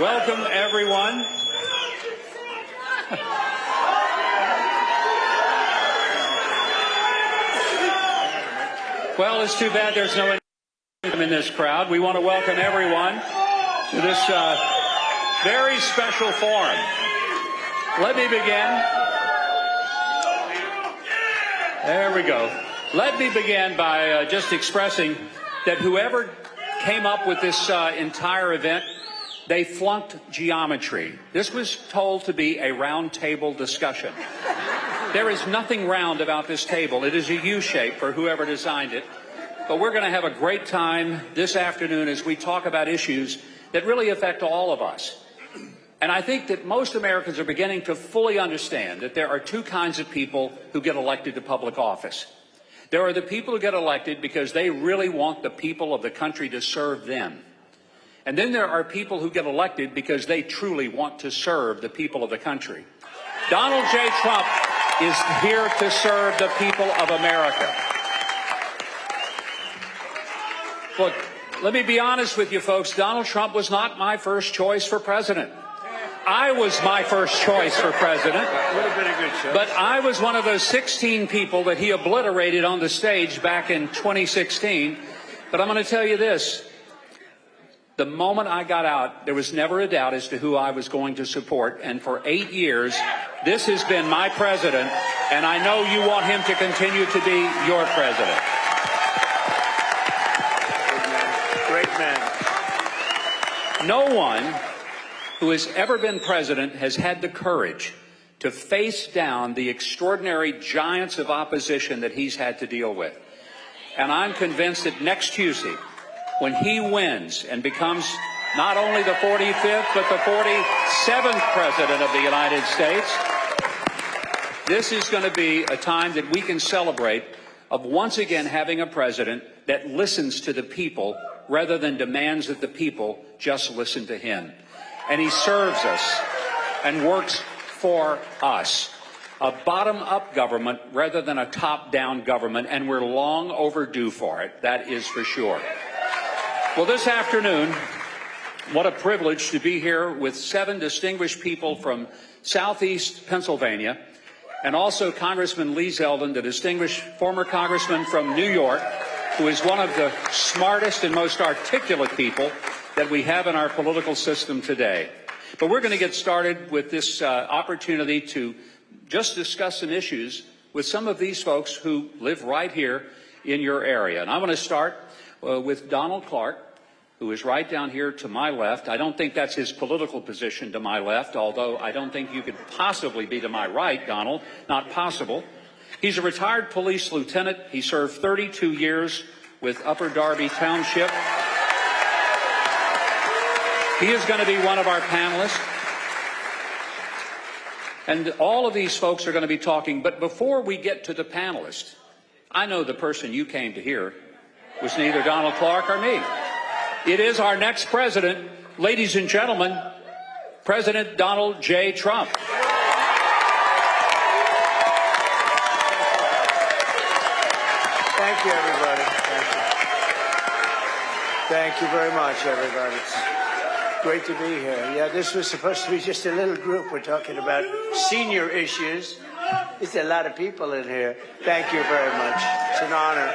Welcome, everyone. Well, it's too bad there's no in this crowd. We want to welcome everyone to this very special forum. Let me begin. There we go. Let me begin by just expressing that whoever came up with this entire event, they flunked geometry. This was told to be a round table discussion. There is nothing round about this table. It is a U shape for whoever designed it. But we're going to have a great time this afternoon as we talk about issues that really affect all of us. And I think that most Americans are beginning to fully understand that there are two kinds of people who get elected to public office. There are the people who get elected because they really want the people of the country to serve them. And then there are people who get elected because they truly want to serve the people of the country. Donald J. Trump is here to serve the people of America. Look, let me be honest with you folks. Donald Trump was not my first choice for president. I was my first choice for president. Would have been a good choice. But I was one of those 16 people that he obliterated on the stage back in 2016. But I'm going to tell you this. The moment I got out, there was never a doubt as to who I was going to support. And for 8 years, this has been my president. And I know you want him to continue to be your president. Great man. No one who has ever been president has had the courage to face down the extraordinary giants of opposition that he's had to deal with. And I'm convinced that next Tuesday, when he wins and becomes not only the 45th, but the 47th president of the United States, this is going to be a time that we can celebrate of once again having a president that listens to the people rather than demands that the people just listen to him. And he serves us and works for us. A bottom-up government rather than a top-down government, and we're long overdue for it. That is for sure. Well, this afternoon, what a privilege to be here with 7 distinguished people from Southeast Pennsylvania, and also Congressman Lee Zeldin, the distinguished former congressman from New York, who is one of the smartest and most articulate people that we have in our political system today. But we're going to get started with this opportunity to just discuss some issues with some of these folks who live right here in your area. And I want to start with Donald Clark, who is right down here to my left. I don't think that's his political position to my left, although I don't think you could possibly be to my right, Donald. Not possible. He's a retired police lieutenant. He served 32 years with Upper Darby Township. He is going to be one of our panelists. And all of these folks are going to be talking. But before we get to the panelists, I know the person you came to hear was neither Donald Clark or me. It is our next president, ladies and gentlemen, President Donald J. Trump. Thank you, everybody. Thank you. Thank you very much, everybody. It's great to be here. Yeah, this was supposed to be just a little group. We're talking about senior issues. There's a lot of people in here. Thank you very much. It's an honor.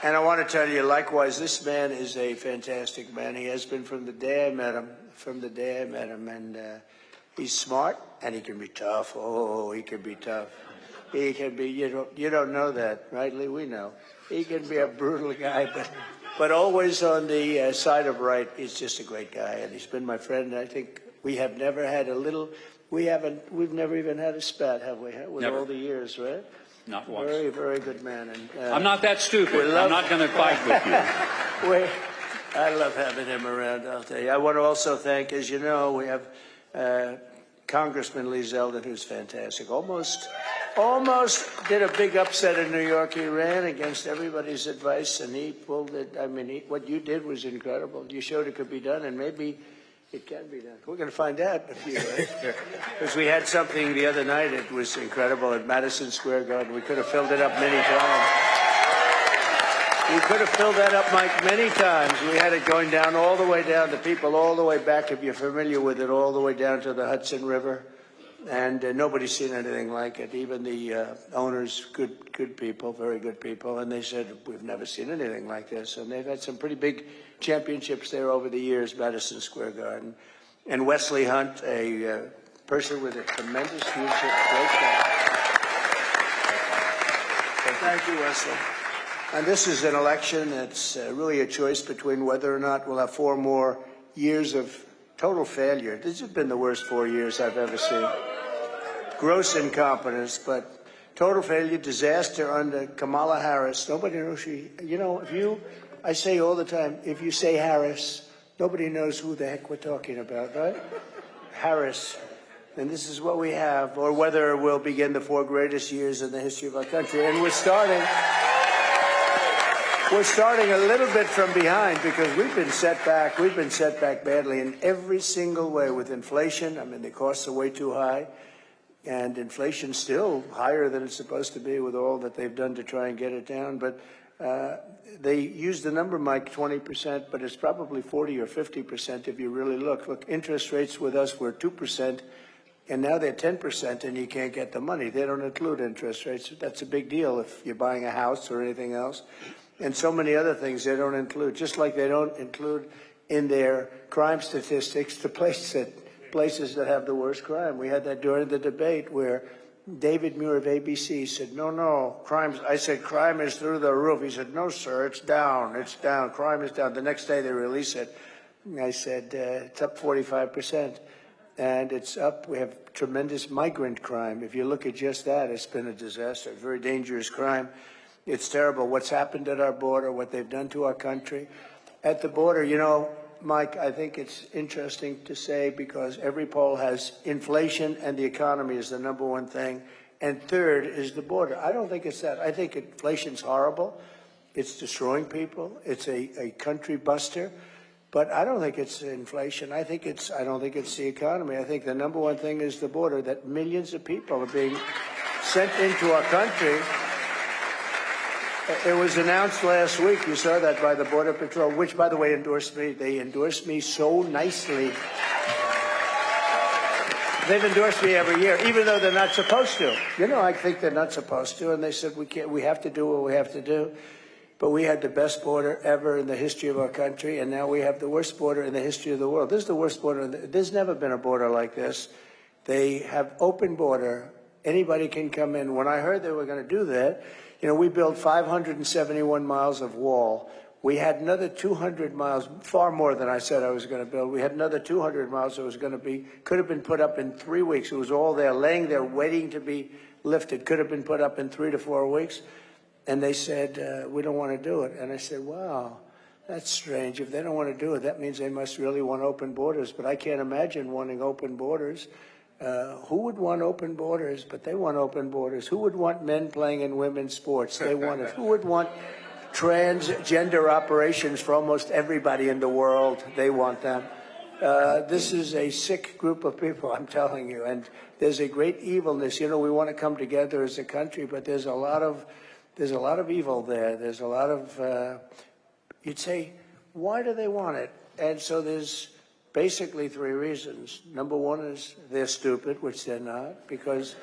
And I want to tell you, likewise, this man is a fantastic man. He has been from the day I met him, And he's smart, and he can be tough. Oh, he can be tough. He can be, you don't know that, right, Lee? We know. He can be a brutal guy, but always on the side of right. He's just a great guy, and he's been my friend. And I think we have never had we've never even had a spat, have we? With never. All the years, right? Not once. Very, very good man. And I'm not that stupid. I'm not going to fight with you. I love having him around, I'll tell you. I want to also thank, as you know, we have Congressman Lee Zeldin, who's fantastic. Almost did a big upset in New York. He ran against everybody's advice, and he pulled it. I mean, what you did was incredible. You showed it could be done, and maybe It can be done. We're going to find out in a few days. Because we had something the other night. It was incredible at Madison Square Garden. We could have filled it up many times. We could have filled that up, Mike, many times. We had it going down all the way down, the people all the way back, if you're familiar with it, all the way down to the Hudson River. And nobody's seen anything like it. Even the owners, good people, very good people. And they said, we've never seen anything like this. And they've had some pretty big championships there over the years, Madison Square Garden. And Wesley Hunt, a person with a tremendous future, great guy. So thank you, Wesley. And this is an election that's really a choice between whether or not we'll have 4 more years of total failure. This has been the worst 4 years I've ever seen. Gross incompetence, but total failure, disaster under Kamala Harris. Nobody knows I say all the time, if you say Harris, nobody knows who the heck we're talking about, right? Harris. And this is what we have, or whether we'll begin the 4 greatest years in the history of our country. And we're starting a little bit from behind because we've been set back. We've been set back badly in every single way with inflation. I mean, the costs are way too high. And inflation's still higher than it's supposed to be with all that they've done to try and get it down. But they use the number, Mike, 20%, but it's probably 40 or 50% if you really look. Look, interest rates with us were 2%, and now they're 10%, and you can't get the money. They don't include interest rates. That's a big deal if you're buying a house or anything else. And so many other things they don't include, just like they don't include in their crime statistics the places that have the worst crime. We had that during the debate where David Muir of ABC said, no, I said, crime is through the roof. He said, no, sir, it's down, crime is down. The next day they release it. I said, it's up 45%. And it's up, we have tremendous migrant crime. If you look at just that, it's been a disaster, very dangerous crime. It's terrible what's happened at our border, what they've done to our country. At the border, Mike, I think it's interesting to say because every poll has inflation and the economy is the number one thing. And third is the border. I don't think it's that. I think inflation's horrible. It's destroying people. It's a country buster. But I don't think it's inflation. I don't think it's the economy. I think the number one thing is the border, that millions of people are being sent into our country. It was announced last week, you saw that, by the Border Patrol, which, by the way, endorsed me. They endorsed me so nicely. They've endorsed me every year, even though they're not supposed to. I think they're not supposed to, and they said, we have to do what we have to do. But we had the best border ever in the history of our country, and now we have the worst border in the history of the world. This is the worst border. There's never been a border like this. They have open border. Anybody can come in. When I heard they were going to do that, we built 571 miles of wall. We had another 200 miles, far more than I said I was going to build. We had another 200 miles that was going to could have been put up in 3 weeks. It was all there, laying there, waiting to be lifted. Could have been put up in 3 to 4 weeks. And they said, we don't want to do it. And I said, wow, that's strange. If they don't want to do it, that means they must really want open borders. But I can't imagine wanting open borders. Who would want open borders? But they want open borders. Who would want men playing in women's sports? They want it. Who would want transgender operations for almost everybody in the world? They want them. This is a sick group of people, I'm telling you. And there's a great evilness. We want to come together as a country, but there's a lot of evil there. There's a lot of, you'd say, why do they want it? And so there's basically 3 reasons. Number one is they're stupid, which they're not, because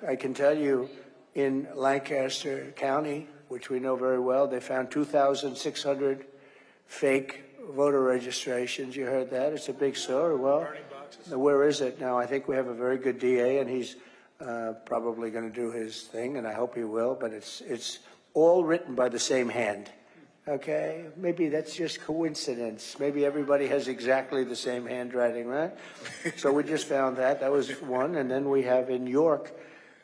I can tell you in Lancaster County, which we know very well, they found 2,600 fake voter registrations. You heard that? It's a big story. Well, where is it now? I think we have a very good DA, and he's probably going to do his thing, and I hope he will, but it's all written by the same hand. Okay, maybe that's just coincidence. Maybe everybody has exactly the same handwriting, right? So we just found that. That was one. And then we have in York,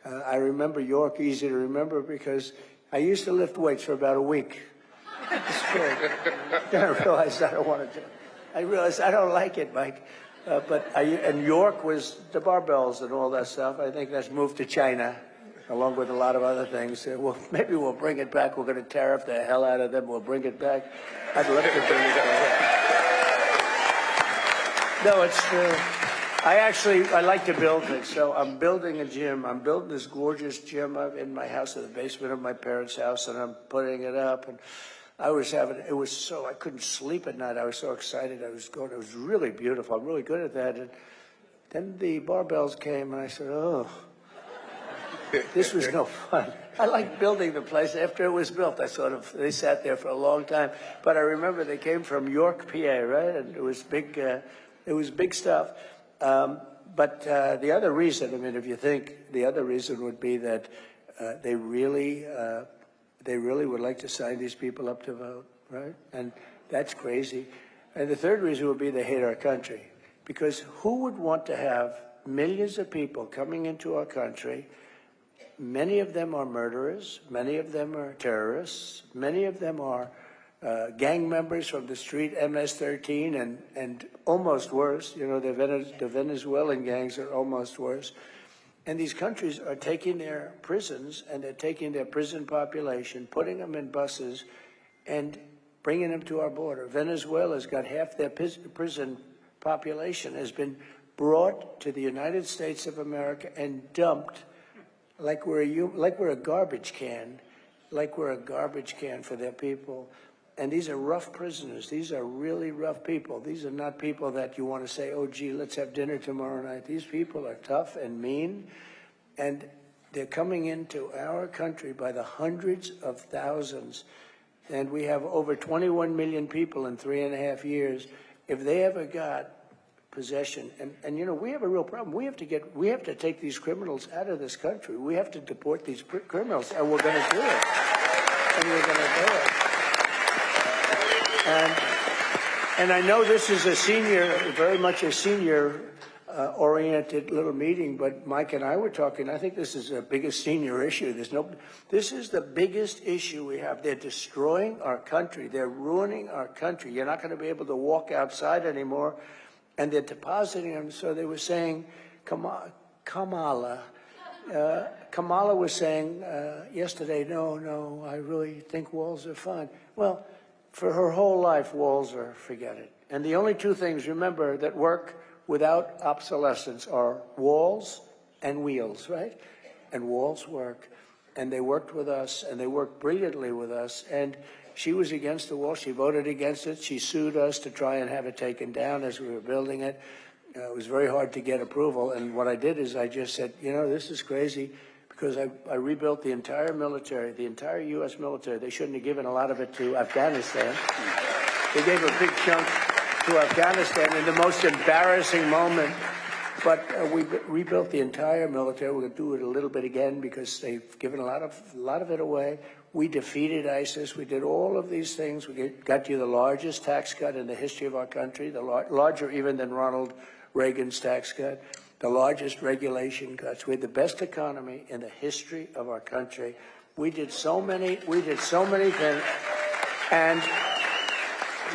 I remember York, easy to remember, because I used to lift weights for about a week. Then I realized I don't want to do it. I realized I don't like it, Mike. And York was the barbells and all that stuff. I think that's moved to China, along with a lot of other things. Well, maybe we'll bring it back. We're going to tariff the hell out of them. We'll bring it back. I'd love to bring it back. No, it's true. I like to build things. So I'm building a gym. I'm building this gorgeous gym up in my house, in the basement of my parents' house, and I'm putting it up. And I couldn't sleep at night. I was so excited. It was really beautiful. I'm really good at that. And then the barbells came, and I said, oh, this was no fun. I liked building the place. After it was built, they sat there for a long time. But I remember they came from York, PA, right? And it was big stuff. But the other reason, I mean, if you think, the other reason would be that they really would like to sign these people up to vote, right? And that's crazy. And the third reason would be they hate our country. Because who would want to have millions of people coming into our country? Many of them are murderers. Many of them are terrorists. Many of them are gang members from the street, MS-13, and almost worse. You know, the Venezuelan gangs are almost worse. And these countries are taking their prisons, and they're taking their prison population, putting them in buses, and bringing them to our border. Venezuela's got half their prison population has been brought to the United States of America and dumped like we're a garbage can, for their people. And these are rough prisoners. These are really rough people. These are not people that you want to say, oh, gee, let's have dinner tomorrow night. These people are tough and mean, and they're coming into our country by the hundreds of thousands. And we have over 21 million people in 3.5 years. If they ever got possession, and you know, we have a real problem. We have to take these criminals out of this country. We have to deport these criminals, and we're going to do it. And I know this is very much a senior oriented little meeting, but Mike and I were talking. I think this is the biggest senior issue. This is the biggest issue we have. They're destroying our country. They're ruining our country. You're not going to be able to walk outside anymore. And they're depositing them. So they were saying, Kamala was saying yesterday, no, I really think walls are fine. Well, for her whole life, walls are, forget it. And the only two things, remember, that work without obsolescence are walls and wheels, right? And walls work. And they worked with us, and they worked brilliantly with us. And she was against the wall. She voted against it. She sued us to try and have it taken down as we were building it. It was very hard to get approval. And what I did is I just said, you know, this is crazy, because I rebuilt the entire military, the entire U.S. military. They shouldn't have given a lot of it to Afghanistan. They gave a big chunk to Afghanistan in the most embarrassing moment. But we rebuilt the entire military. We're going to do it a little bit again because they've given a lot of it away. We defeated ISIS. We did all of these things. We got you the largest tax cut in the history of our country, larger even than Ronald Reagan's tax cut, the largest regulation cuts. We had the best economy in the history of our country. We did so many things. And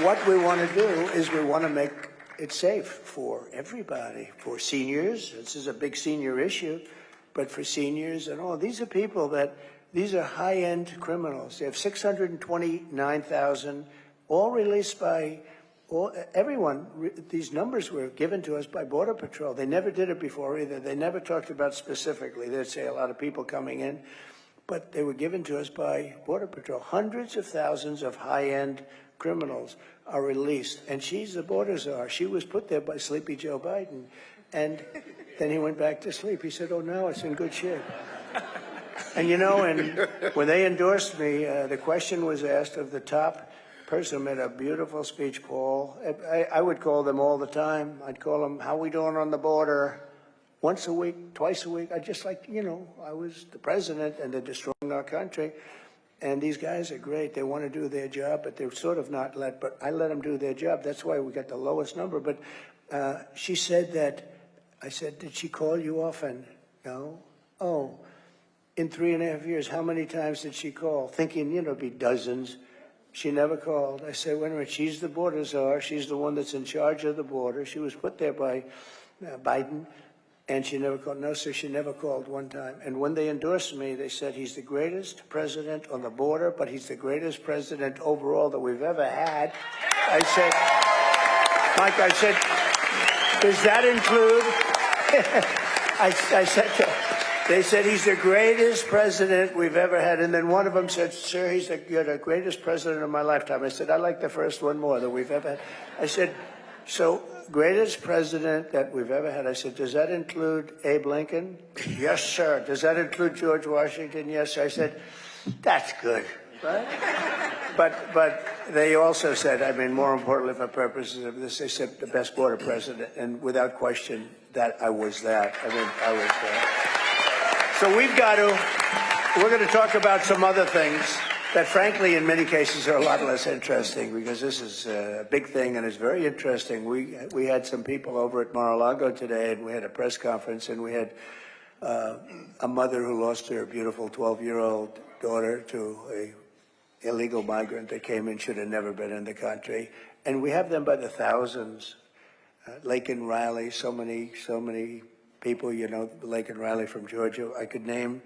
what we want to do is we want to make it safe for everybody, for seniors. This is a big senior issue, but for seniors and all. These are people these are high-end criminals. They have 629,000, all released by everyone. These numbers were given to us by Border Patrol. They never did it before either. They never talked about specifically. They'd say a lot of people coming in, but they were given to us by Border Patrol. Hundreds of thousands of high-end criminals are released, and she's the border czar. She was put there by Sleepy Joe Biden, and then he went back to sleep. He said, oh, no, it's in good shape. And, you know, and when they endorsed me, the question was asked of the top person who made a beautiful speech, Paul. I would call them all the time. I'd call them, how we doing on the border? Once a week, twice a week. I just like, you know, I was the president, and they're destroying our country. And these guys are great. They want to do their job, but they're sort of not but I let them do their job. That's why we got the lowest number. But she said that, I said, did she call you often? No. Oh, in 3.5 years, how many times did she call? Thinking, you know, it'd be dozens. She never called. I said, wait a minute, she's the border czar. She's the one that's in charge of the border. She was put there by Biden. And she never called. No, sir, she never called one time. And when they endorsed me, they said he's the greatest president on the border, but he's the greatest president overall that we've ever had. I said, Mike, Does that include? I said they said he's the greatest president we've ever had, and then one of them said, "Sir, you're the greatest president of my lifetime." I said, "I like the first one more that we've ever had." I said, "So greatest president that we've ever had." I said, "Does that include Abe Lincoln?" "Yes, sir." "Does that include George Washington?" "Yes, sir." I said, "That's good." Right? But they also said, I mean, more importantly for purposes of this, they said the best border president, and without question, that I was that. I mean, I was that. So we're going to talk about some other things that, frankly, in many cases are a lot less interesting, because this is a big thing and it's very interesting. We had some people over at Mar-a-Lago today, and we had a press conference, and we had a mother who lost her beautiful 12-year-old daughter to a illegal migrant that came in, should have never been in the country. And we have them by the thousands. Laken Riley, so many people, you know, Laken Riley from Georgia. I could name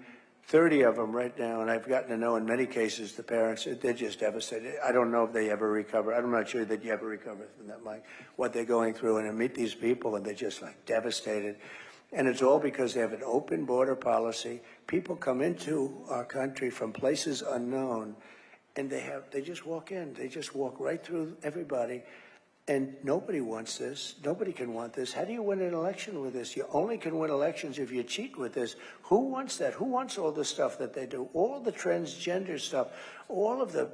30 of them right now, and I've gotten to know in many cases the parents. They're just devastated. I don't know if they ever recover. I'm not sure that you ever recover from that, Mike, what they're going through. And I meet these people, and they're just like devastated. And it's all because they have an open border policy. People come into our country from places unknown, and they just walk in. They just walk right through everybody. And nobody wants this. Nobody can want this. How do you win an election with this? You only can win elections if you cheat with this. Who wants that? Who wants all the stuff that they do? All the transgender stuff, all of the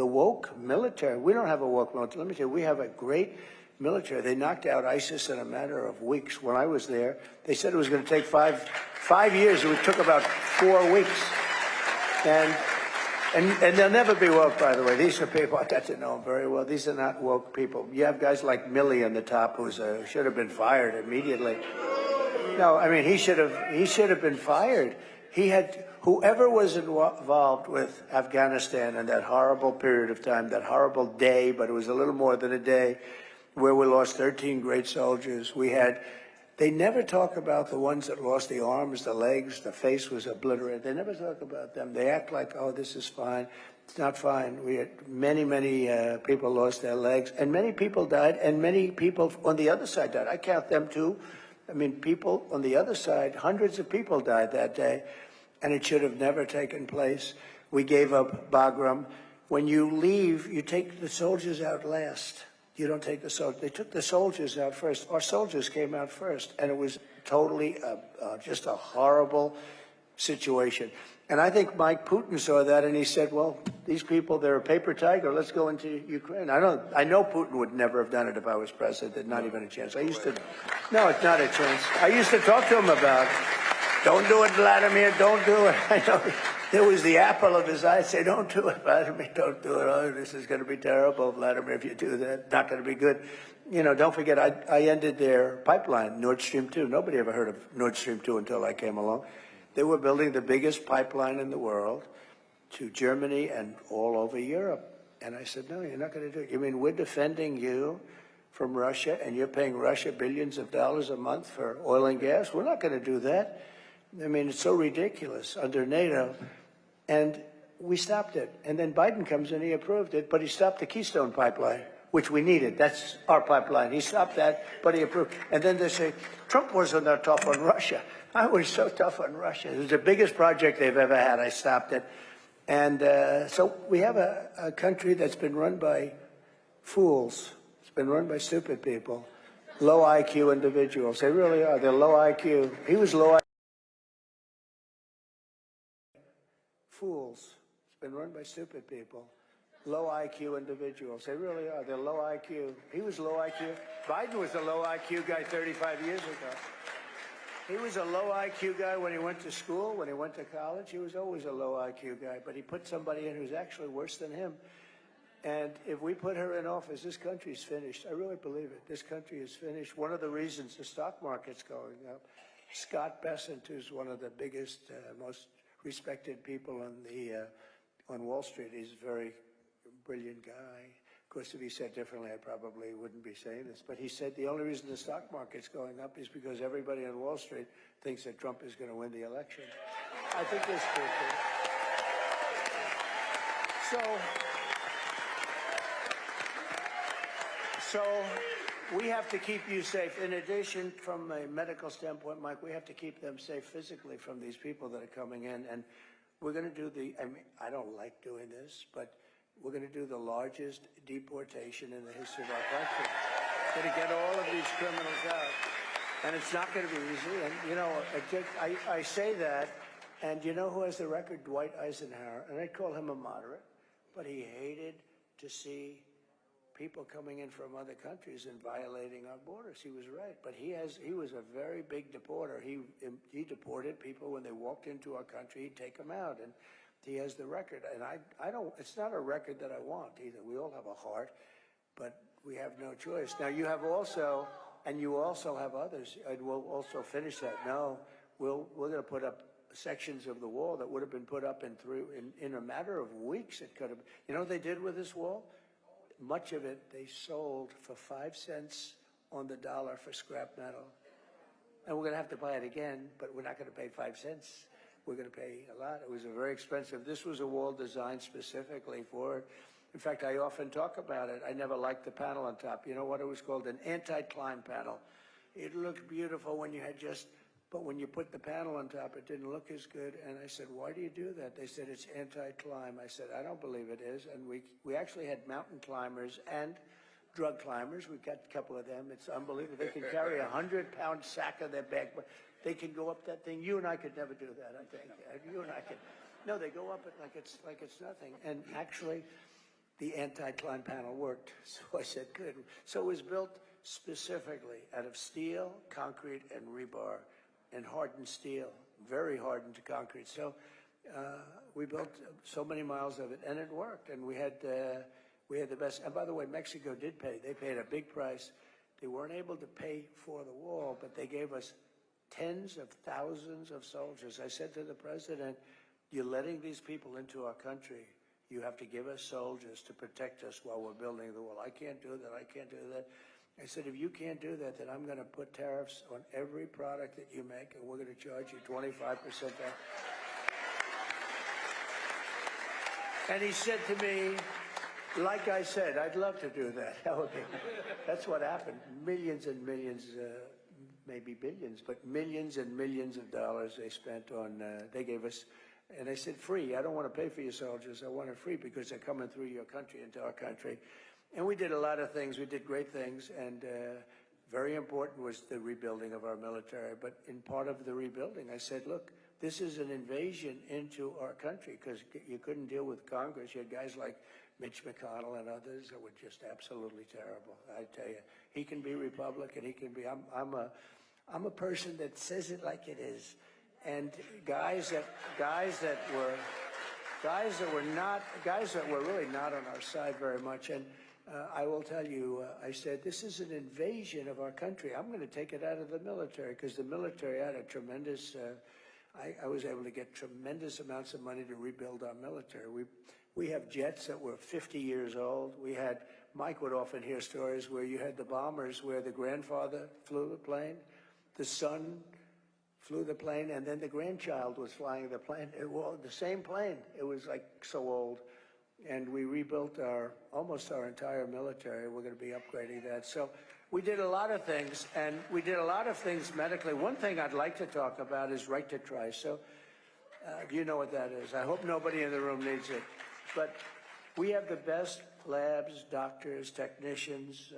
woke military. We don't have a woke military. Let me tell you, we have a great military. They knocked out ISIS in a matter of weeks. When I was there, they said it was going to take five years. It took about 4 weeks. And they'll never be woke, by the way. These are people, I got to know them very well. These are not woke people. You have guys like Milley on the top, who should have been fired immediately. No, I mean, he should have been fired. Whoever was involved with Afghanistan in that horrible period of time, that horrible day, but it was a little more than a day, where we lost 13 great soldiers. They never talk about the ones that lost the arms, the legs, the face was obliterated. They never talk about them. They act like, oh, this is fine. It's not fine. We had many people lost their legs, and many people died, and many people on the other side died. I count them too. I mean, people on the other side, hundreds of people died that day, and it should have never taken place. We gave up Bagram. When you leave, you take the soldiers out last. You don't take the soldiers. They took the soldiers out first. Our soldiers came out first, and it was totally just a horrible situation. And I think Mike Putin saw that, and he said, well, these people, they're a paper tiger. Let's go into Ukraine. I know Putin would never have done it if I was president. Not even a chance. No, it's not a chance. I used to talk to him about, don't do it, Vladimir, don't do it. I know. There was the apple of his eye. Say, don't do it, Vladimir, don't do it. Oh, this is going to be terrible, Vladimir, if you do that. Not going to be good. You know, don't forget, I ended their pipeline, Nord Stream 2. Nobody ever heard of Nord Stream 2 until I came along. They were building the biggest pipeline in the world to Germany and all over Europe. And I said, no, you're not going to do it. You mean we're defending you from Russia, and you're paying Russia billions of dollars a month for oil and gas? We're not going to do that. I mean, it's so ridiculous under NATO. And we stopped it. And then Biden comes in, he approved it, but he stopped the Keystone pipeline, which we needed. That's our pipeline. He stopped that, but he approved. And then they say, Trump wasn't that tough on Russia. I was so tough on Russia. It was the biggest project they've ever had. I stopped it. And so we have a country that's been run by fools. It's been run by stupid people, low IQ individuals. They really are. They're low IQ. He was low IQ. Fools. It's been run by stupid people, low IQ individuals. They really are. They're low IQ. He was low IQ. Biden was a low IQ guy 35 years ago. He was a low IQ guy when he went to school, when he went to college. He was always a low IQ guy, but he put somebody in who's actually worse than him. And if we put her in office, this country's finished. I really believe it. This country is finished. One of the reasons the stock market's going up, Scott Bessent, who's one of the biggest, most respected people on Wall Street. He's a very brilliant guy. Of course, if he said differently, I probably wouldn't be saying this. But he said the only reason the stock market's going up is because everybody on Wall Street thinks that Trump is going to win the election. I think that's true. So we have to keep you safe. In addition, from a medical standpoint, Mike, we have to keep them safe physically from these people that are coming in. And we're going to do I mean, I don't like doing this, but we're going to do the largest deportation in the history of our country. We're going to get all of these criminals out. And it's not going to be easy. And, you know, I say that, and you know who has the record? Dwight Eisenhower. And I call him a moderate, but he hated to see people coming in from other countries and violating our borders. He was right, but he was a very big deporter. He deported people when they walked into our country. He'd take them out, and he has the record. And I don't. It's not a record that I want either. We all have a heart, but we have no choice. Now you have also, and you also have others. And we'll also finish that. No, we're going to put up sections of the wall that would have been put up in a matter of weeks. It could have. You know what they did with this wall? Much of it they sold for 5 cents on the dollar for scrap metal. And we're going to have to buy it again, but we're not going to pay 5 cents. We're going to pay a lot. It was very expensive. This was a wall designed specifically for it. In fact, I often talk about it. I never liked the panel on top. You know what it was called? An anti-climb panel. It looked beautiful when you had but when you put the panel on top, it didn't look as good. And I said, why do you do that? They said, it's anti-climb. I said, I don't believe it is. And we actually had mountain climbers and drug climbers. We got a couple of them. It's unbelievable. They can carry a 100-pound sack on their back. But they can go up that thing. You and I could never do that, I think. You and I could. No, they go up it like it's nothing. And actually, the anti-climb panel worked. So I said, good. So it was built specifically out of steel, concrete, and rebar, and hardened steel, very hardened concrete. So we built so many miles of it, and it worked. And we had the best. And by the way, Mexico did pay. They paid a big price. They weren't able to pay for the wall, but they gave us tens of thousands of soldiers. I said to the president, you're letting these people into our country. You have to give us soldiers to protect us while we're building the wall. I can't do that. I can't do that. I said, if you can't do that, then I'm going to put tariffs on every product that you make, and we're going to charge you 25% back. And he said to me, like I said, I'd love to do that. That's what happened. Millions and millions, maybe billions, but millions and millions of dollars they spent on, they gave us, and I said, free. I don't want to pay for your soldiers. I want it free because they're coming through your country into our country. And we did a lot of things. We did great things, and very important was the rebuilding of our military. But in part of the rebuilding, I said, look, this is an invasion into our country because you couldn't deal with Congress. You had guys like Mitch McConnell and others that were just absolutely terrible. I tell you, he can be Republican. He can be. I'm a person that says it like it is. And guys that were really not on our side very much. And I will tell you, I said, this is an invasion of our country. I'm going to take it out of the military because the military had a tremendous, I was able to get tremendous amounts of money to rebuild our military. We have jets that were 50 years old. Mike would often hear stories where you had the bombers where the grandfather flew the plane, the son flew the plane, and then the grandchild was flying the plane. It was the same plane. It was like so old. And we rebuilt almost our entire military. We're going to be upgrading that. So we did a lot of things, and we did a lot of things medically. One thing I'd like to talk about is right to try. So you know what that is. I hope nobody in the room needs it. But we have the best labs, doctors, technicians,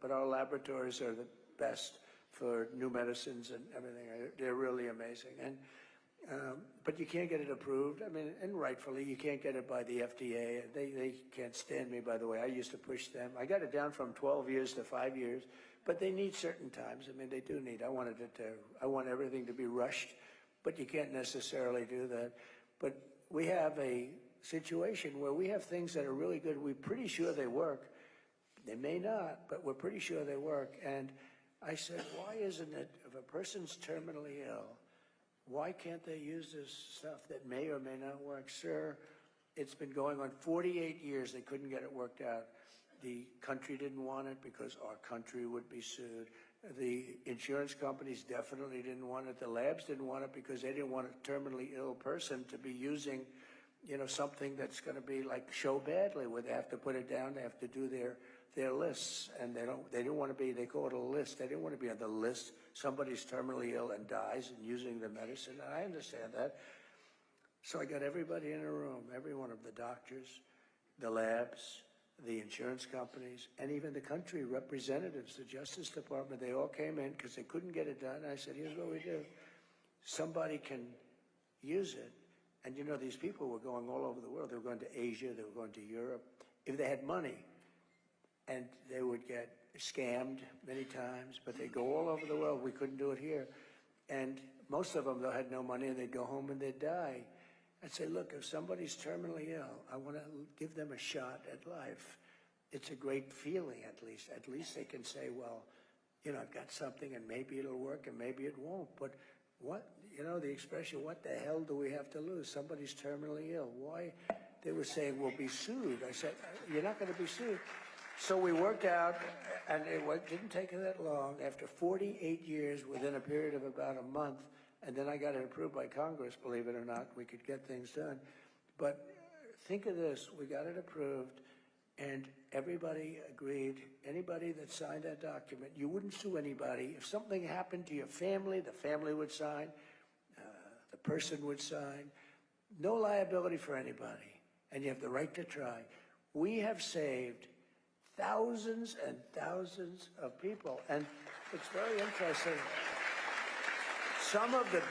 but our laboratories are the best for new medicines and everything. They're really amazing. But you can't get it approved. I mean, and rightfully, you can't get it by the FDA. They can't stand me, by the way. I used to push them. I got it down from 12 years to 5 years, but they need certain times. I mean, they do need. I want everything to be rushed, but you can't necessarily do that. But we have a situation where we have things that are really good. We're pretty sure they work. They may not, but we're pretty sure they work. And I said, why isn't it, if a person's terminally ill, why can't they use this stuff that may or may not work? Sir, it's been going on 48 years. They couldn't get it worked out. The country didn't want it because our country would be sued. The insurance companies definitely didn't want it. The labs didn't want it because they didn't want a terminally ill person to be using, you know, something that's going to be like show badly, where they have to put it down. They have to do their lists, and they didn't want to be, they call it a list. They didn't want to be on the list. Somebody's terminally ill and dies and using the medicine, and I understand that. So I got everybody in a room, every one of the doctors, the labs, the insurance companies, and even the country representatives, the Justice Department. They all came in because they couldn't get it done. I said, here's what we do. Somebody can use it. And you know, these people were going all over the world. They were going to Asia, they were going to Europe. If they had money, and they would get scammed many times, but they'd go all over the world. We couldn't do it here. And most of them, though, had no money, and they'd go home and they'd die. I'd say, look, if somebody's terminally ill, I want to give them a shot at life. It's a great feeling, at least. At least they can say, well, you know, I've got something, and maybe it'll work, and maybe it won't. But what, you know, the expression, what the hell do we have to lose? Somebody's terminally ill. Why? They were saying, we'll be sued. I said, you're not going to be sued. So we worked out, and it didn't take that long. After 48 years, within a period of about a month, and then I got it approved by Congress, believe it or not, we could get things done. But think of this, we got it approved, and everybody agreed, anybody that signed that document, you wouldn't sue anybody. If something happened to your family, the family would sign, the person would sign. No liability for anybody, and you have the right to try. We have saved thousands and thousands of people, and it's very interesting. Some of the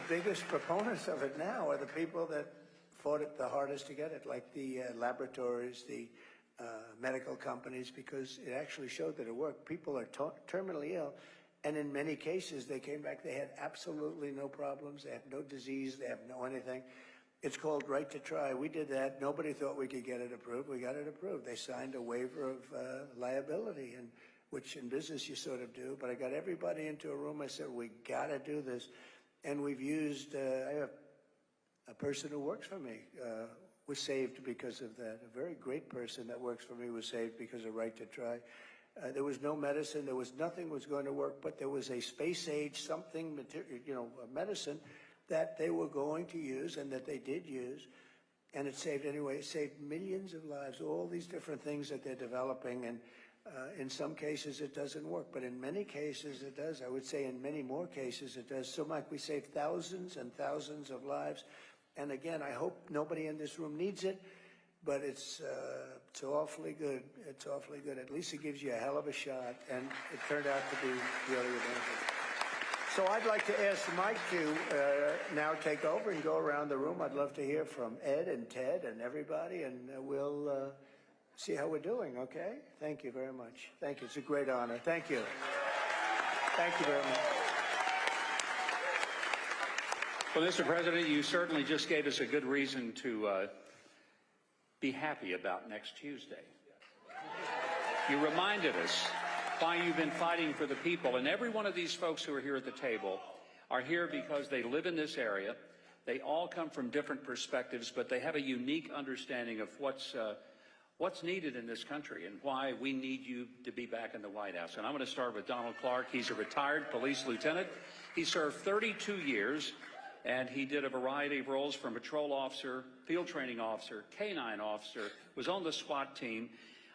biggest proponents of it now are the people that fought it the hardest to get it, like the laboratories, the medical companies, because it actually showed that it worked. People are terminally ill, and in many cases they came back, they had absolutely no problems, they have no disease, they have no anything. It's called right to try. We did that. Nobody thought we could get it approved. We got it approved. They signed a waiver of liability, and which in business you sort of do. But I got everybody into a room. I said, we got to do this. And we've used, I have a person who works for me was saved because of that. A very great person that works for me was saved because of right to try. There was no medicine. There was nothing was going to work, but there was a space age something, material, you know, a medicine that they were going to use and that they did use, and it saved anyway. It saved millions of lives, all these different things that they're developing, and in some cases it doesn't work, but in many cases it does. I would say in many more cases it does. So Mike, we saved thousands and thousands of lives, and again, I hope nobody in this room needs it, but it's awfully good. It's awfully good. At least it gives you a hell of a shot, and it turned out to be really amazing. So I'd like to ask Mike to now take over and go around the room. I'd love to hear from Ed and Ted and everybody, and we'll see how we're doing, okay? Thank you very much. Thank you. It's a great honor. Thank you. Thank you very much. Well, Mr. President, you certainly just gave us a good reason to be happy about next Tuesday. You reminded us why you've been fighting for the people. And every one of these folks who are here at the table are here because they live in this area. They all come from different perspectives, but they have a unique understanding of what's needed in this country and why we need you to be back in the White House. And I'm going to start with Donald Clark. He's a retired police lieutenant. He served 32 years, and he did a variety of roles from patrol officer, field training officer, K-9 officer, was on the SWAT team.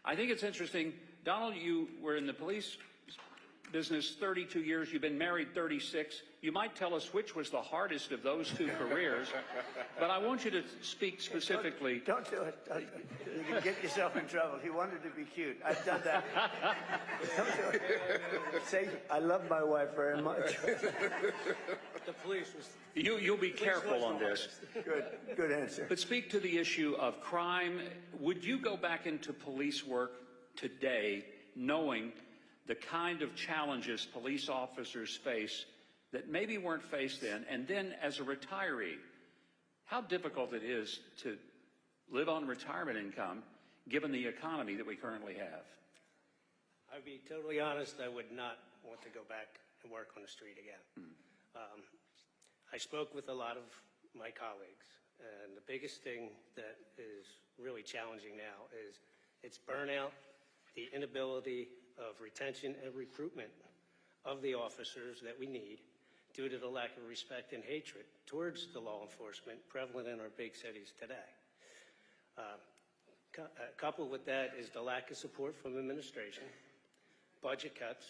I think it's interesting, Donald, you were in the police business 32 years. You've been married 36. You might tell us which was the hardest of those two careers, but I want you to speak specifically. Don't do it. You can get yourself in trouble. He wanted to be cute. I've done that. Don't do it. Say, I love my wife very much. The police was... You'll be careful on this. Good answer. But speak to the issue of crime. Would you go back into police work today knowing the kind of challenges police officers face that maybe weren't faced then? And then as a retiree, how difficult it is to live on retirement income given the economy that we currently have? I'll be totally honest, I would not want to go back and work on the street again. I spoke with a lot of my colleagues, and the biggest thing that is really challenging now is it's burnout, the inability of retention and recruitment of the officers that we need due to the lack of respect and hatred towards the law enforcement prevalent in our big cities today. Coupled with that is the lack of support from administration, budget cuts,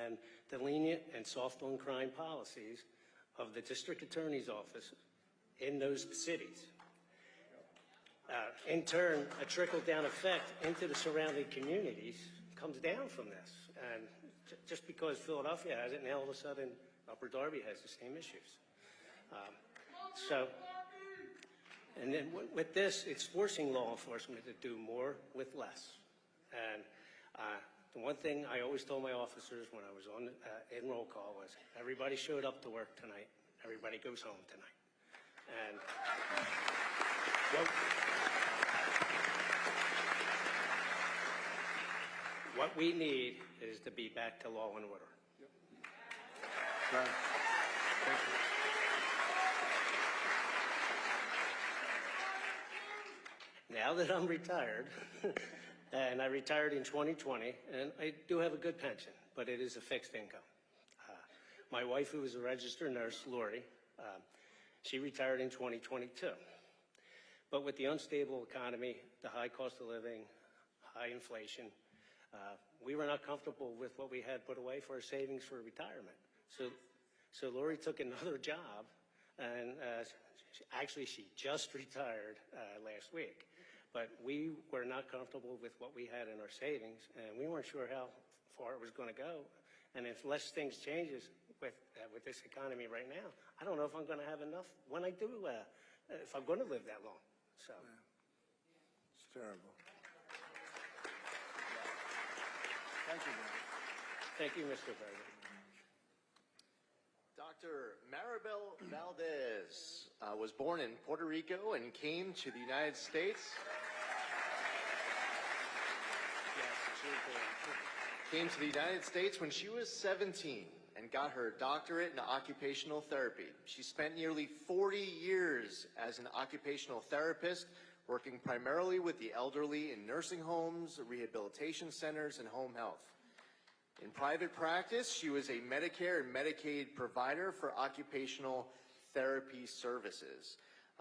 and the lenient and soft on crime policies of the district attorney's office in those cities. In turn, a trickle-down effect into the surrounding communities comes down from this. And just because Philadelphia has it, now all of a sudden Upper Darby has the same issues. And then with this, it's forcing law enforcement to do more with less. And the one thing I always told my officers when I was on in roll call was, everybody showed up to work tonight, everybody goes home tonight. And what we need is to be back to law and order. Yep. Right. Thank you. Now that I'm retired, and I retired in 2020, and I do have a good pension, but it is a fixed income. My wife, who is a registered nurse, Lori, she retired in 2022. But with the unstable economy, the high cost of living, high inflation, we were not comfortable with what we had put away for our savings for retirement. So Lori took another job, and she just retired last week. But we were not comfortable with what we had in our savings, and we weren't sure how far it was going to go. And if less things changes with this economy right now, I don't know if I'm going to have enough when I do, if I'm going to live that long. So yeah. It's terrible. Thank you, man. Thank you, Mr. President. Dr. Maribel Valdez was born in Puerto Rico and came to the United States. Came to the United States when she was 17 and got her doctorate in occupational therapy. She spent nearly 40 years as an occupational therapist, working primarily with the elderly in nursing homes, rehabilitation centers, and home health. In private practice, she was a Medicare and Medicaid provider for occupational therapy services.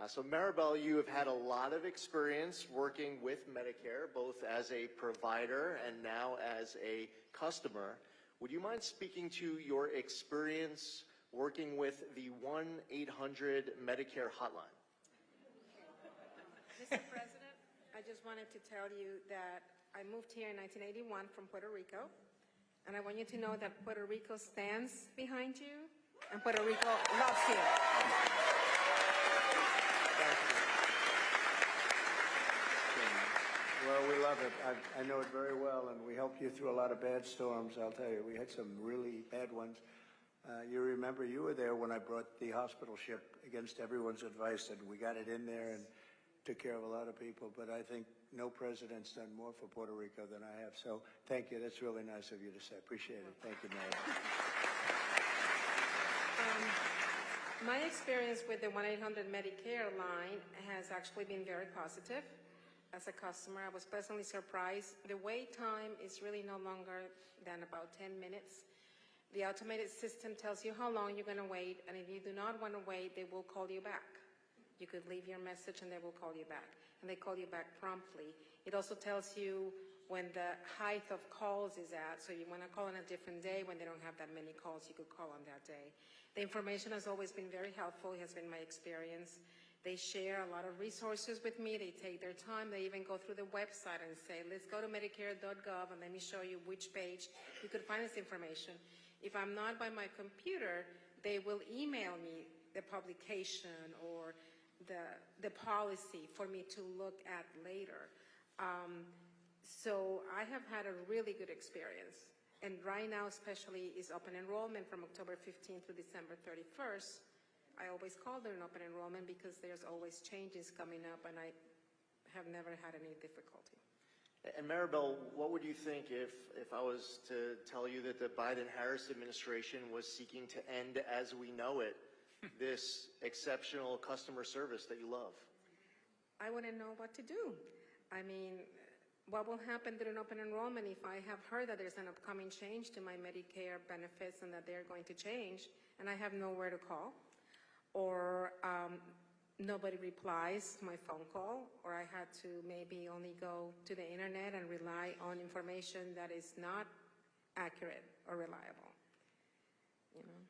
So Maribel, you have had a lot of experience working with Medicare, both as a provider and now as a customer. Would you mind speaking to your experience working with the 1-800 Medicare hotline? Mr. President, I just wanted to tell you that I moved here in 1981 from Puerto Rico, and I want you to know that Puerto Rico stands behind you, and Puerto Rico loves you. Well, we love it. I know it very well, and we helped you through a lot of bad storms, I'll tell you. We had some really bad ones. You remember you were there when I brought the hospital ship against everyone's advice, and we got it in there and took care of a lot of people. But I think no president's done more for Puerto Rico than I have. So thank you. That's really nice of you to say. Appreciate it. Thank you, Mary. My experience with the 1-800 Medicare line has actually been very positive. As a customer, I was pleasantly surprised. The wait time is really no longer than about 10 minutes. The automated system tells you how long you're going to wait, and if you do not want to wait, they will call you back. You could leave your message and they will call you back, and they call you back promptly. It also tells you when the height of calls is at, so you want to call on a different day when they don't have that many calls, you could call on that day. The information has always been very helpful. It has been my experience. They share a lot of resources with me. They take their time. They even go through the website and say, let's go to Medicare.gov and let me show you which page you could find this information. If I'm not by my computer, they will email me the publication or the policy for me to look at later. So I have had a really good experience. And right now, especially, is open enrollment from October 15th to December 31st. I always call during open enrollment because there's always changes coming up, and I have never had any difficulty. And Maribel, what would you think if I was to tell you that the Biden-Harris administration was seeking to end as we know it this exceptional customer service that you love? I wouldn't know what to do. I mean, what will happen during open enrollment if I have heard that there's an upcoming change to my Medicare benefits and that they're going to change, and I have nowhere to call? Or nobody replies to my phone call, or I had to maybe only go to the internet and rely on information that is not accurate or reliable, you know?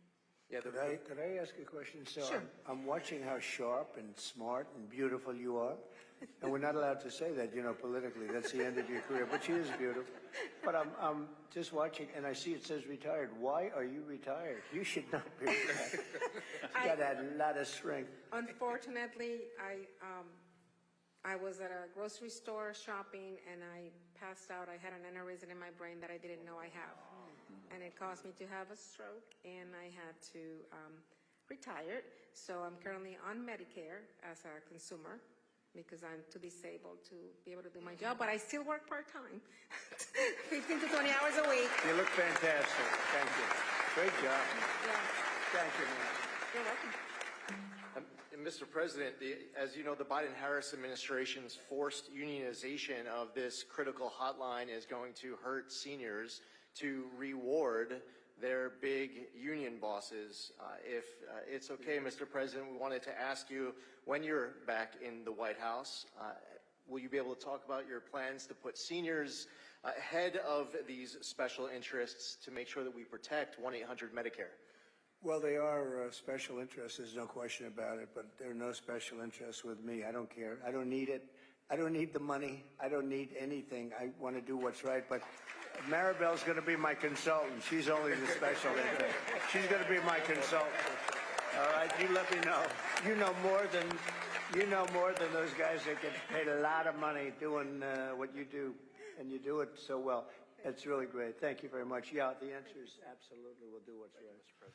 Yeah, Could I ask a question? So Sure. I'm watching how sharp and smart and beautiful you are. And we're not allowed to say that, politically. That's the end of your career. But she is beautiful. But I'm just watching, and I see it says retired. Why are you retired? You should not be retired. You got a lot of strength. Unfortunately, I was at a grocery store shopping and I passed out. I had an aneurysm in my brain that I didn't know I have. And it caused me to have a stroke, and I had to retire. So I'm currently on Medicare as a consumer because I'm too disabled to be able to do my job, but I still work part-time, 15 to 20 hours a week. You look fantastic. Thank you. Great job. Yeah, Thank you, man. you're welcome. And Mr. President, as you know, the Biden-Harris administration's forced unionization of this critical hotline is going to hurt seniors to reward their big union bosses. If it's okay, Mr. President, we wanted to ask you, when you're back in the White House, will you be able to talk about your plans to put seniors ahead of these special interests to make sure that we protect 1-800 Medicare? Well, they are special interests. There's no question about it. But there are no special interests with me. I don't care. I don't need it. I don't need the money. I don't need anything. I want to do what's right. But Maribel's going to be my consultant. She's only the special interest. She's going to be my consultant. All right, you let me know. You know more than those guys that get paid a lot of money doing what you do, and you do it so well. It's really great. Thank you very much. Yeah, the answer is absolutely. We'll do what's right.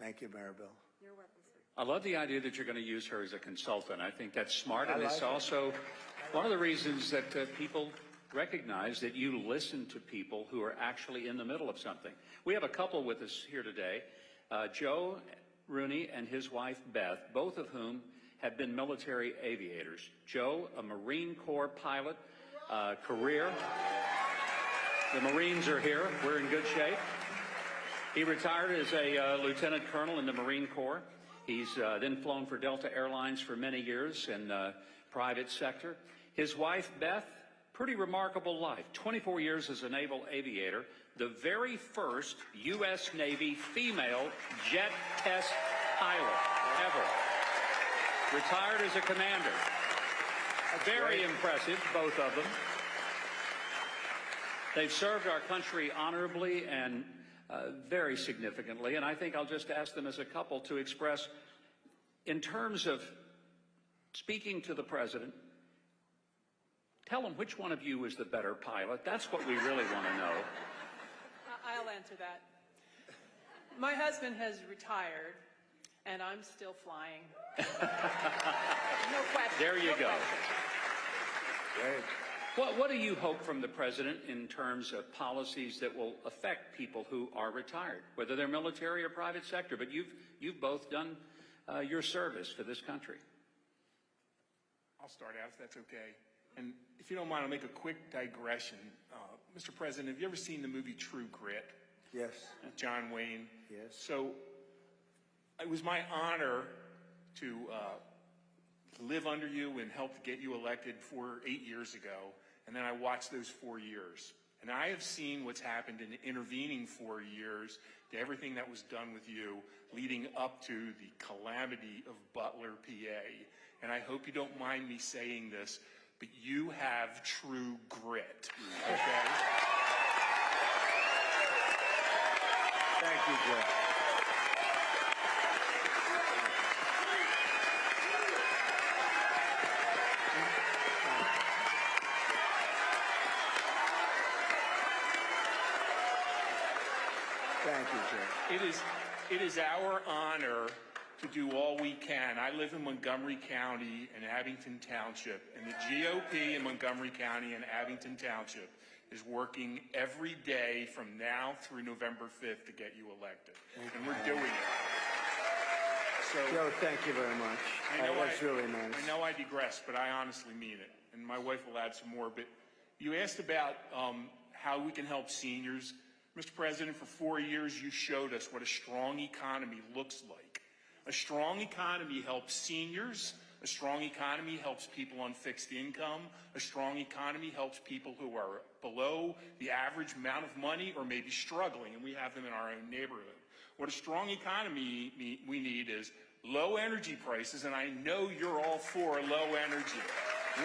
Thank you, Maribel. You're welcome, sir. I love the idea that you're going to use her as a consultant. I think that's smart, I and like it's it. also one of the reasons that people recognize that you listen to people who are actually in the middle of something. We have a couple with us here today, Joe Rooney and his wife Beth, both of whom have been military aviators. Joe, a Marine Corps pilot, career. The Marines are here. We're in good shape. He retired as a lieutenant colonel in the Marine Corps. He's then flown for Delta Airlines for many years in the private sector. His wife, Beth, pretty remarkable life. 24 years as a naval aviator, the very first U.S. Navy female jet test pilot ever. Retired as a commander. Very impressive, both of them. They've served our country honorably and very significantly, and I think I'll just ask them as a couple to express, in terms of speaking to the president, tell him which one of you is the better pilot. That's what we really want to know. I'll answer that. My husband has retired, and I'm still flying. No question. There you go. Great. What do you hope from the president in terms of policies that will affect people who are retired, whether they're military or private sector? But you've both done your service for this country. I'll start out, if that's okay. And if you don't mind, I'll make a quick digression. Mr. President, have you ever seen the movie True Grit? Yes. John Wayne? Yes. So it was my honor to live under you and help get you elected 8 years ago. And then I watched those 4 years. And I have seen what's happened in the intervening 4 years to everything that was done with you leading up to the calamity of Butler, PA. And I hope you don't mind me saying this, but you have true grit, okay? Thank you, Joe. Thank you, Joe. It is our honor to do all we can. I live in Montgomery County and Abington Township, and the GOP in Montgomery County and Abington Township is working every day from now through November 5th to get you elected. And we're doing it. So, Joe, thank you very much. That's really nice. I know I digress, but I honestly mean it. And my wife will add some more. But you asked about how we can help seniors. Mr. President, for 4 years, you showed us what a strong economy looks like. A strong economy helps seniors A strong economy helps people on fixed income. A strong economy helps people who are below the average amount of money or maybe struggling, and we have them in our own neighborhood. What a strong economy we need is low energy prices, and I know you're all for low energy.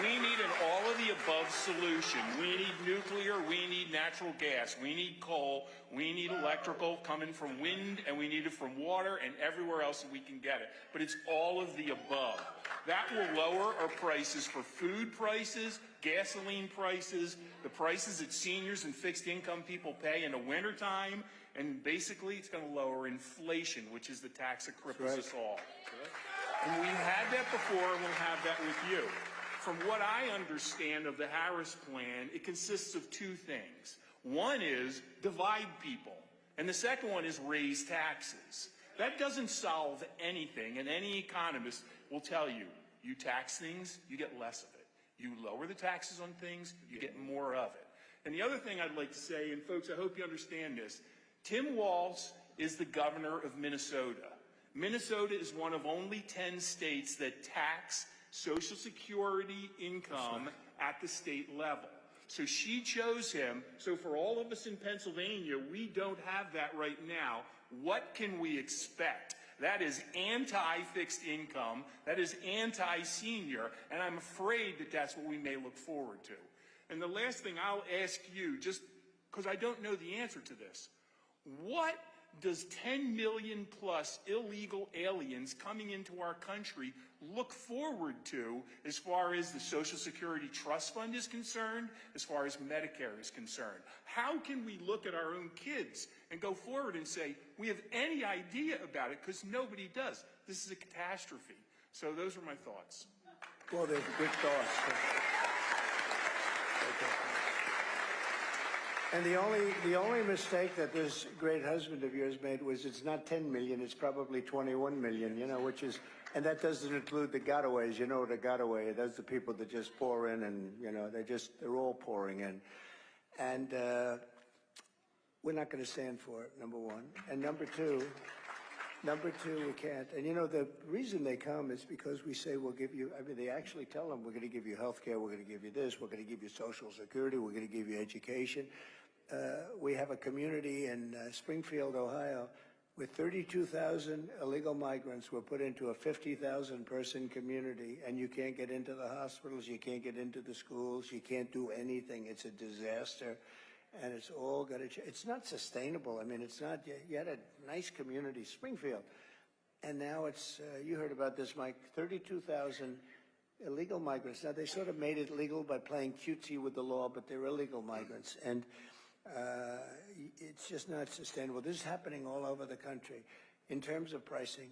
We need an all-of-the-above solution. We need nuclear, we need natural gas, we need coal, we need electrical coming from wind, and we need it from water and everywhere else that we can get it. But it's all of the above. That will lower our prices for food prices, gasoline prices, the prices that seniors and fixed income people pay in the wintertime, and basically it's going to lower inflation, which is the tax that cripples us all. And we had that before, and we'll have that with you. From what I understand of the Harris plan, it consists of two things. One is divide people, and the second one is raise taxes. That doesn't solve anything, and any economist will tell you, you tax things, you get less of it. You lower the taxes on things, you get more of it. And the other thing I'd like to say, and folks, I hope you understand this, Tim Walz is the governor of Minnesota. Minnesota is one of only 10 states that tax Social Security income at the state level. So she chose him. So for all of us in Pennsylvania, we don't have that right now. What can we expect? That is anti-fixed income. That is anti-senior. And I'm afraid that that's what we may look forward to. And the last thing I'll ask you, just because I don't know the answer to this, what does 10 million plus illegal aliens coming into our country look forward to as far as the Social Security Trust Fund is concerned, as far as Medicare is concerned? How can we look at our own kids and go forward and say, we have any idea about it, because nobody does? This is a catastrophe. So those are my thoughts. Well, they're good thoughts. And the only mistake that this great husband of yours made was it's not 10 million, it's probably 21 million, you know, which is, and that doesn't include the gotaways. You know what a gotaway is? That's the people that just pour in and, you know, they're all pouring in. And we're not going to stand for it, number one. And number two, we can't. And, you know, the reason they come is because we say we'll give you, I mean, they actually tell them we're going to give you health care, we're going to give you this, we're going to give you Social Security, we're going to give you education. We have a community in Springfield, Ohio, with 32,000 illegal migrants were put into a 50,000 person community, and you can't get into the hospitals, you can't get into the schools, you can't do anything. It's a disaster, and it's all got to change. It's not sustainable. I mean, it's not, you had a nice community, Springfield, and now it's, you heard about this, Mike, 32,000 illegal migrants. Now, they sort of made it legal by playing cutesy with the law, but they're illegal migrants, and it's just not sustainable. This is happening all over the country. In terms of pricing,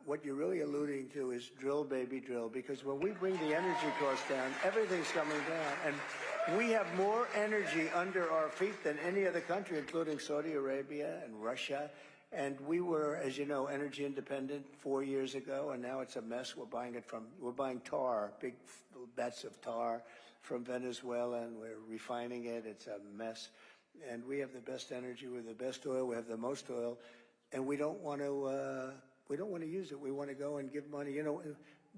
what you're really alluding to is drill, baby, drill, because when we bring the energy costs down, everything's coming down. And we have more energy under our feet than any other country, including Saudi Arabia and Russia. And we were, as you know, energy independent 4 years ago, and now it's a mess. We're buying tar, big bets of tar from Venezuela, and we're refining it. It's a mess. And we have the best energy, we have the best oil, we have the most oil, and we don't want to use it. We want to go and give money. You know,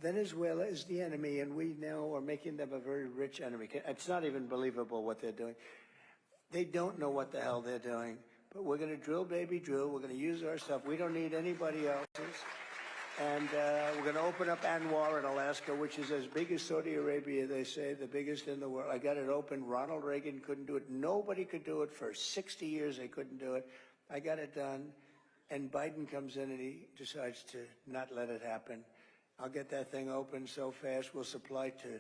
Venezuela is the enemy, and we now are making them a very rich enemy. It's not even believable what they're doing. They don't know what the hell they're doing. But we're going to drill, baby, drill. We're going to use our stuff. We don't need anybody else's. And we're going to open up Anwar in Alaska, which is as big as Saudi Arabia, they say, the biggest in the world. I got it open. Ronald Reagan couldn't do it. Nobody could do it. For 60 years, they couldn't do it. I got it done. And Biden comes in and he decides to not let it happen. I'll get that thing open so fast. We'll supply to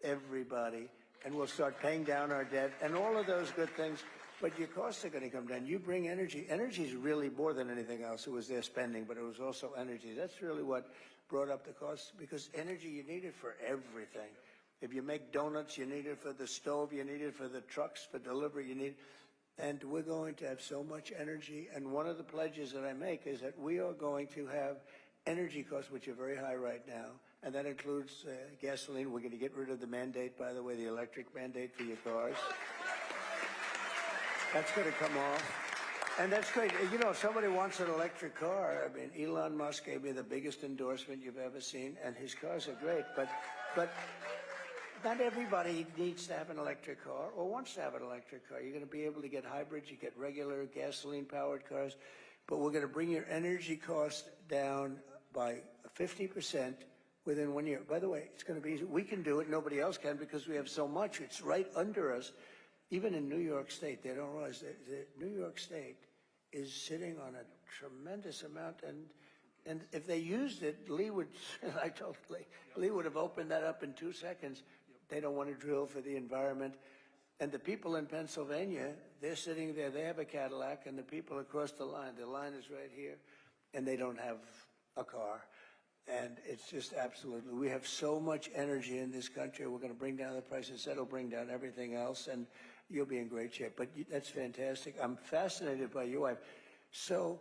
everybody. And we'll start paying down our debt and all of those good things. But your costs are going to come down. You bring energy. Energy is really more than anything else. It was their spending, but it was also energy. That's really what brought up the costs, because energy, you need it for everything. If you make donuts, you need it for the stove, you need it for the trucks, for delivery, you need. And we're going to have so much energy. And one of the pledges that I make is that we are going to have energy costs, which are very high right now. And that includes gasoline. We're going to get rid of the mandate, by the way, the electric mandate for your cars. That's going to come off. And that's great. You know, if somebody wants an electric car, I mean, Elon Musk gave me the biggest endorsement you've ever seen, and his cars are great. But not everybody needs to have an electric car or wants to have an electric car. You're going to be able to get hybrids, you get regular gasoline-powered cars, but we're going to bring your energy cost down by 50% within 1 year. By the way, it's going to be easy. We can do it. Nobody else can because we have so much. It's right under us. Even in New York State, they don't realize that New York State is sitting on a tremendous amount, and if they used it, Lee would, I told Lee would have opened that up in 2 seconds. They don't want to drill for the environment. And the people in Pennsylvania, they're sitting there, they have a Cadillac, and the people across the line is right here, and they don't have a car. And it's just absolutely, we have so much energy in this country. We're going to bring down the prices. That'll bring down everything else, and you'll be in great shape. But that's fantastic. I'm fascinated by your wife. So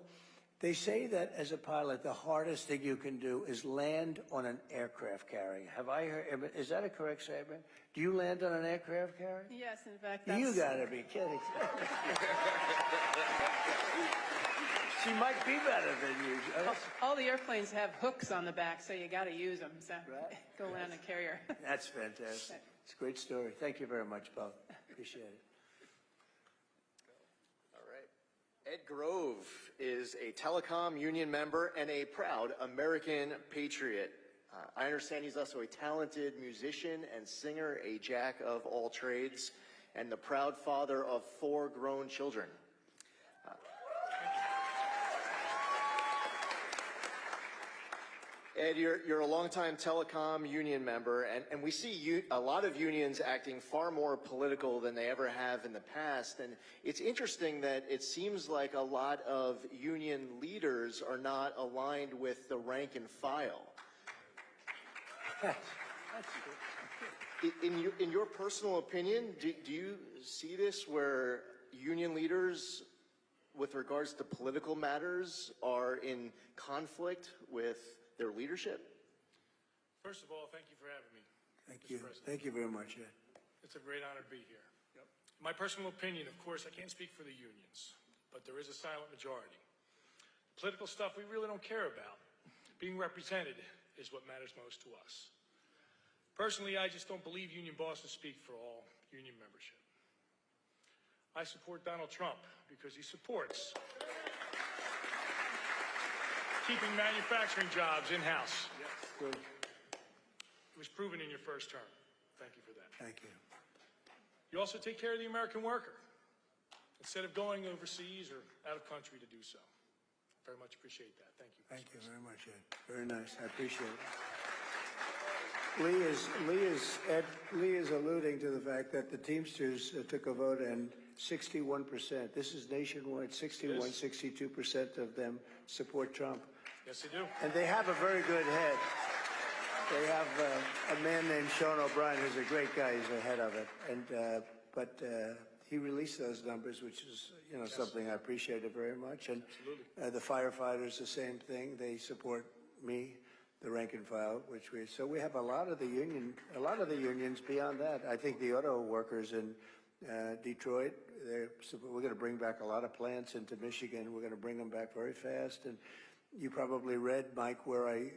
they say that as a pilot, the hardest thing you can do is land on an aircraft carrier. Have I heard, is that a correct statement? Do you land on an aircraft carrier? Yes, in fact, that's... You gotta be kidding. She might be better than you. All the airplanes have hooks on the back, so you got to use them. So Right. go land a carrier. That's fantastic. It's a great story. Thank you very much, Paul. Appreciate it. All right. Ed Grove is a telecom union member and a proud American patriot. I understand he's also a talented musician and singer, a jack of all trades, and the proud father of 4 grown children. Ed, you're a longtime telecom union member, and we see a lot of unions acting far more political than they ever have in the past. And it's interesting that it seems like a lot of union leaders are not aligned with the rank and file. In your personal opinion, do you see this where union leaders, with regards to political matters, are in conflict with their leadership? First of all, thank you for having me. Thank Mr. you. President. Thank you very much, Ed. It's a great honor to be here. In my personal opinion, of course, I can't speak for the unions, but there is a silent majority. Political stuff we really don't care about. Being represented is what matters most to us. Personally, I just don't believe union bosses speak for all union membership. I support Donald Trump because he supports keeping manufacturing jobs in-house. Good. It was proven in your first term. Thank you for that. Thank you. You also take care of the American worker instead of going overseas or out of country to do so. Very much appreciate that. Thank you. Thank you very much, Ed. Very nice. I appreciate it. Lee is alluding to the fact that the Teamsters took a vote and 61%, this is nationwide, 61, 62% of them support Trump. Yes, they do. And they have a very good head. They have a man named Sean O'Brien who's a great guy. He's the head of it. And but he released those numbers, which is something I appreciated very much. And the firefighters, the same thing. They support me, the rank and file, so we have a lot of the unions beyond that. I think the auto workers in Detroit, we're going to bring back a lot of plants into Michigan. We're going to bring them back very fast. And you probably read, Mike, where I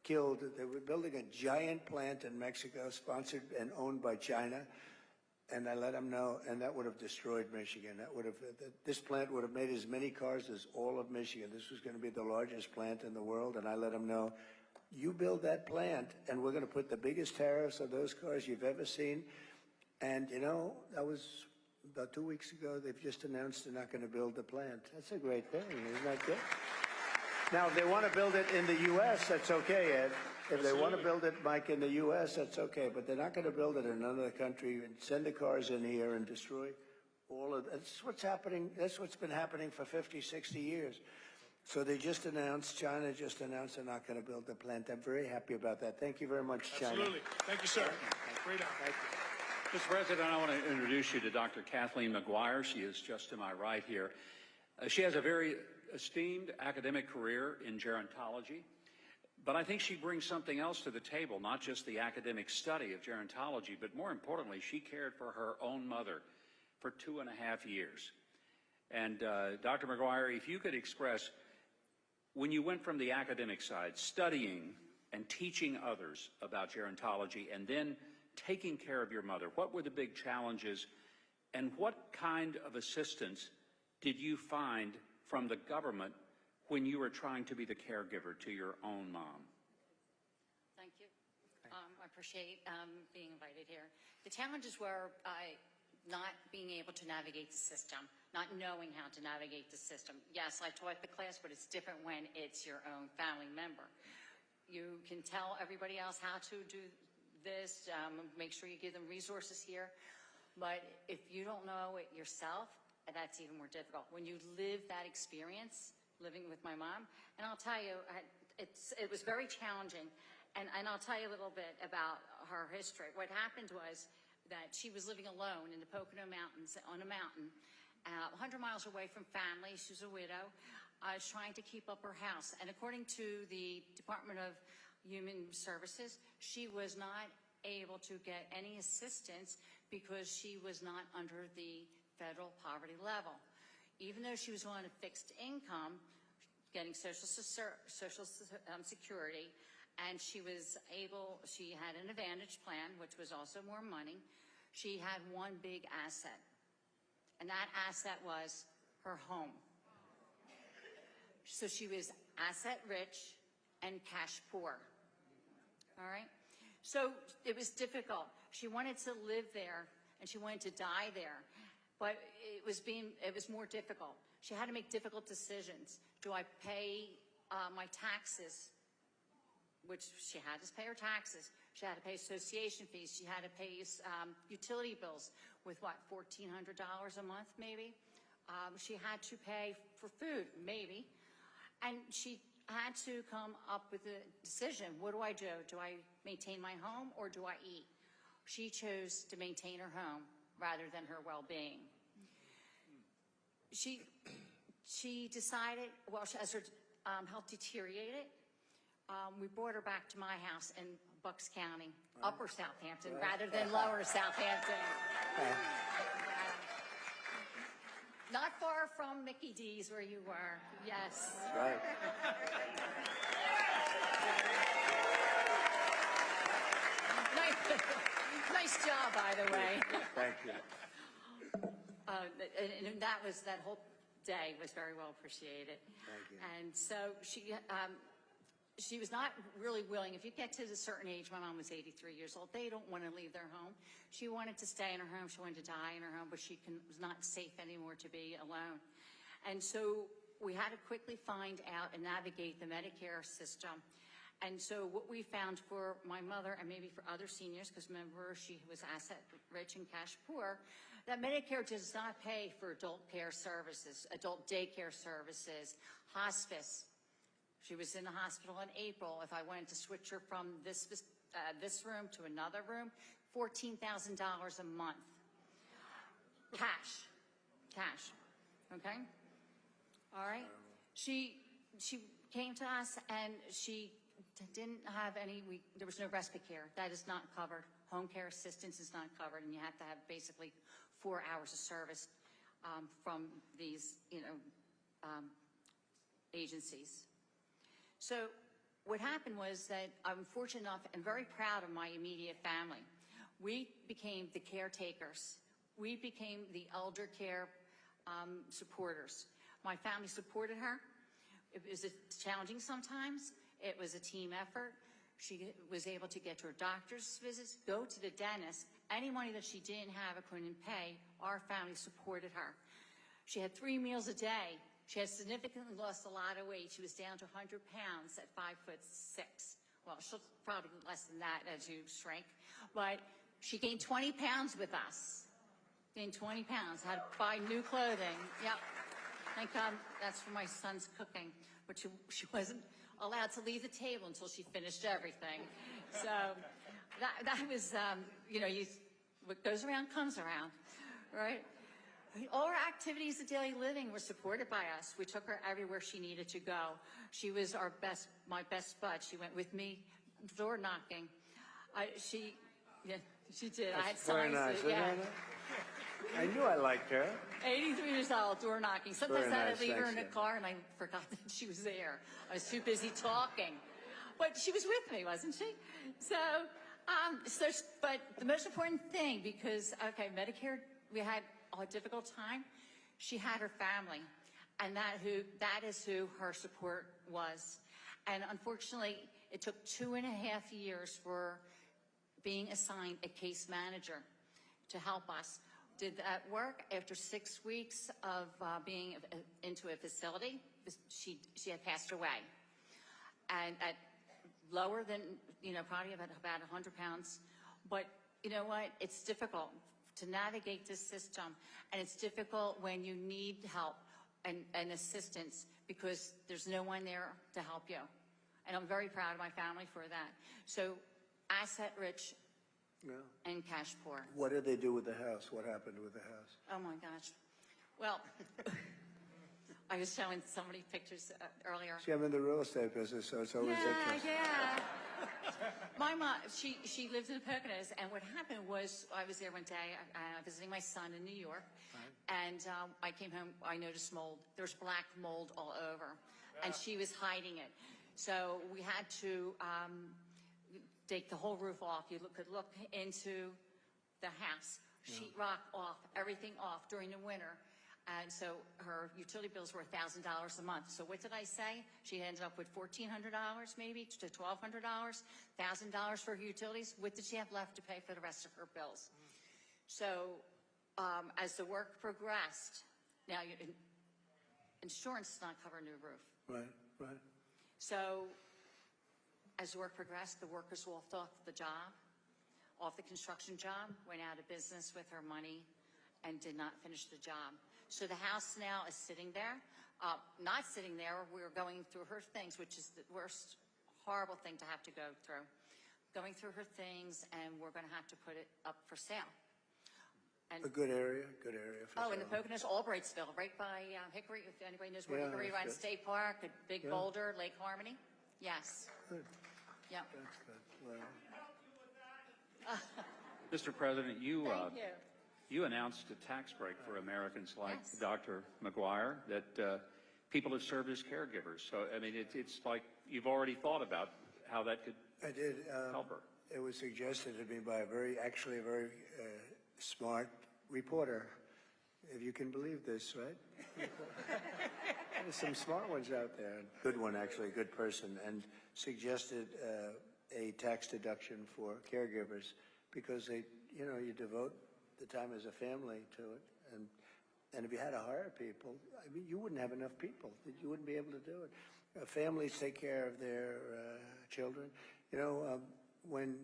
they were building a giant plant in Mexico, sponsored and owned by China. And I let them know, and that would have destroyed Michigan. This plant would have made as many cars as all of Michigan. This was going to be the largest plant in the world, and I let them know, you build that plant, and we're going to put the biggest tariffs on those cars you've ever seen. And, that was about 2 weeks ago. They've just announced they're not going to build the plant. That's a great thing. Isn't that good? Now, if they want to build it in the U.S., that's okay, Ed. If they want to build it, Mike, in the U.S., that's okay. But they're not going to build it in another country and send the cars in here and destroy all of that. That's what's happening. That's what's been happening for 50, 60 years. So they just announced, China just announced they're not going to build the plant. I'm very happy about that. Thank you very much, China. Absolutely. Thank you, sir. Great honor. Thank you. Mr. President, I want to introduce you to Dr. Kathleen McGuire. She is just to my right here. She has a very esteemed academic career in gerontology, but I think she brings something else to the table, not just the academic study of gerontology, but more importantly, she cared for her own mother for 2.5 years. And Dr. McGuire, if you could express, when you went from the academic side, studying and teaching others about gerontology, and then taking care of your mother, what were the big challenges, and what kind of assistance did you find from the government when you were trying to be the caregiver to your own mom? Thank you. I appreciate being invited here. The challenges were not being able to navigate the system, not knowing how to navigate the system. Yes, I taught the class, but it's different when it's your own family member. You can tell everybody else how to do this, make sure you give them resources here, but if you don't know it yourself, that's even more difficult. When you live that experience, living with my mom, and I'll tell you, it was very challenging, and I'll tell you a little bit about her history. What happened was that she was living alone in the Pocono Mountains, on a mountain, 100 miles away from family. She was a widow, trying to keep up her house. And according to the Department of Human Services, she was not able to get any assistance because she was not under the federal poverty level. Even though she was on a fixed income, getting Social Security, and she had an Advantage plan, which was also more money. She had one big asset, and that asset was her home. So she was asset rich and cash poor. All right? So it was difficult. She wanted to live there, and she wanted to die there, but it was more difficult. She had to make difficult decisions. Do I pay my taxes? Which she had to pay her taxes. She had to pay association fees. She had to pay utility bills with what, $1,400 a month maybe? She had to pay for food, maybe. And she had to come up with a decision. What do I do? Do I maintain my home or do I eat? She chose to maintain her home rather than her well-being. She decided, well, as her health deteriorated, we brought her back to my house in Bucks County, Upper Southampton, rather than Lower Southampton. Not far from Mickey D's where you were, yes. Right. Nice job, by the way. Thank you. And that whole day was very well appreciated. Thank you. And so she was not really willing. If you get to a certain age, my mom was 83 years old, they don't want to leave their home. She wanted to stay in her home. She wanted to die in her home, but was not safe anymore to be alone. And so we had to quickly find out and navigate the Medicare system. And so what we found for my mother, and maybe for other seniors, because remember she was asset rich and cash poor, that Medicare does not pay for adult care services, adult daycare services, hospice. She was in the hospital in April. If I wanted to switch her from this room to another room, $14,000 a month. Cash, okay? All right? She came to us and she didn't have there was no respite care. That is not covered. Home care assistance is not covered, and you have to have basically 4 hours of service from these, agencies. So what happened was that I'm fortunate enough and very proud of my immediate family. We became the caretakers. We became the elder care supporters. My family supported her. It was challenging sometimes. It was a team effort. She was able to get to her doctor's visits, go to the dentist. Any money that she didn't have or couldn't pay, our family supported her. She had 3 meals a day. She had significantly lost a lot of weight. She was down to 100 pounds at 5'6". Well, she'll probably less than that as you shrink. But she gained 20 pounds with us. Gained 20 pounds. Had to buy new clothing. Yep. Thank God that's for my son's cooking. But she wasn't allowed to leave the table until she finished everything. So that was, what goes around comes around, right? All her activities of daily living were supported by us. We took her everywhere she needed to go. She was my best bud. She went with me door knocking. She did. I had Very signs. nice, Yeah. isn't it? I knew I liked her. 83 years old, door knocking. Sometimes Very I'd nice, leave her in thanks, the car and I forgot that she was there. I was too busy talking. But she was with me, wasn't she? But the most important thing, because, okay, Medicare, we had a difficult time. She had her family, and that is who her support was. And unfortunately, it took 2.5 years for being assigned a case manager to help us. Did that work? After 6 weeks of being into a facility, she had passed away. And at lower than, probably about 100 pounds. But you know what? It's difficult to navigate this system. And it's difficult when you need help and assistance because there's no one there to help you. And I'm very proud of my family for that. So asset rich and cash poor. What did they do with the house? What happened with the house? Oh my gosh. Well, I was showing somebody pictures earlier. See, I'm in the real estate business, so it's always interesting. Yeah. My mom, she lived in the Poconos, and what happened was I was there one day visiting my son in New York, and I came home, I noticed mold. There's black mold all over, and she was hiding it. So we had to take the whole roof off. You could look into the house, sheetrock off, everything off during the winter. And so her utility bills were $1,000 a month. So what did I say? She ended up with $1,400 maybe to $1,200, $1,000 for her utilities. What did she have left to pay for the rest of her bills? So as the work progressed, now insurance does not cover a new roof. Right. So as the work progressed, the workers walked off the job, off the construction job, went out of business with her money, and did not finish the job. So the house now is sitting there. Not sitting there, we're going through her things, which is the worst, horrible thing to have to go through. Going through her things, and we're going to have to put it up for sale. And, A good area for in the sale. Poconos, Albrightsville, right by Hickory, if anybody knows where Yeah, Hickory that's runs, good. State Park, a big Yeah. boulder, Lake Harmony. Yes. Good. Yeah. That's good. Well, Mr. President, you Thank you. you announced a tax break for Americans like Yes. Dr. McGuire that people have served as caregivers. So, I mean, it's like you've already thought about how that could I did. help her. It was suggested to me by a very smart reporter, if you can believe this, right? There's some smart ones out there. Good one, actually, a good person, and suggested a tax deduction for caregivers because you devote the time as a family to it, and if you had to hire people, I mean, you wouldn't have enough people. You wouldn't be able to do it. Families take care of their children. When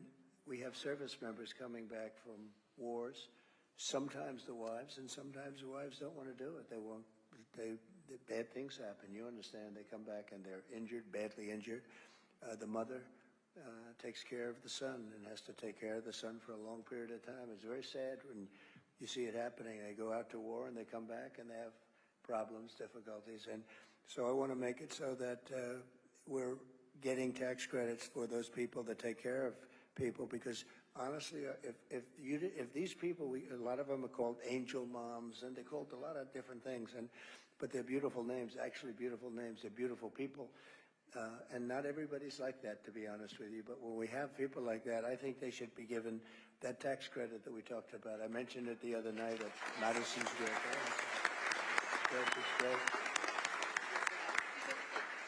we have service members coming back from wars, sometimes the wives don't want to do it. They won't. Bad things happen. You understand? They come back and they're injured, badly injured. The mother takes care of the son and has to take care of the son for a long period of time. It's very sad when you see it happening. They go out to war and they come back and they have problems, difficulties. And so I want to make it so that we're getting tax credits for those people that take care of people, because honestly, if these people, a lot of them are called angel moms, and they're called a lot of different things, but they're beautiful names, actually beautiful names. They're beautiful people. And not everybody's like that, to be honest with you. But when we have people like that, I think they should be given that tax credit that we talked about. I mentioned it the other night at Madison Square Garden. It's great.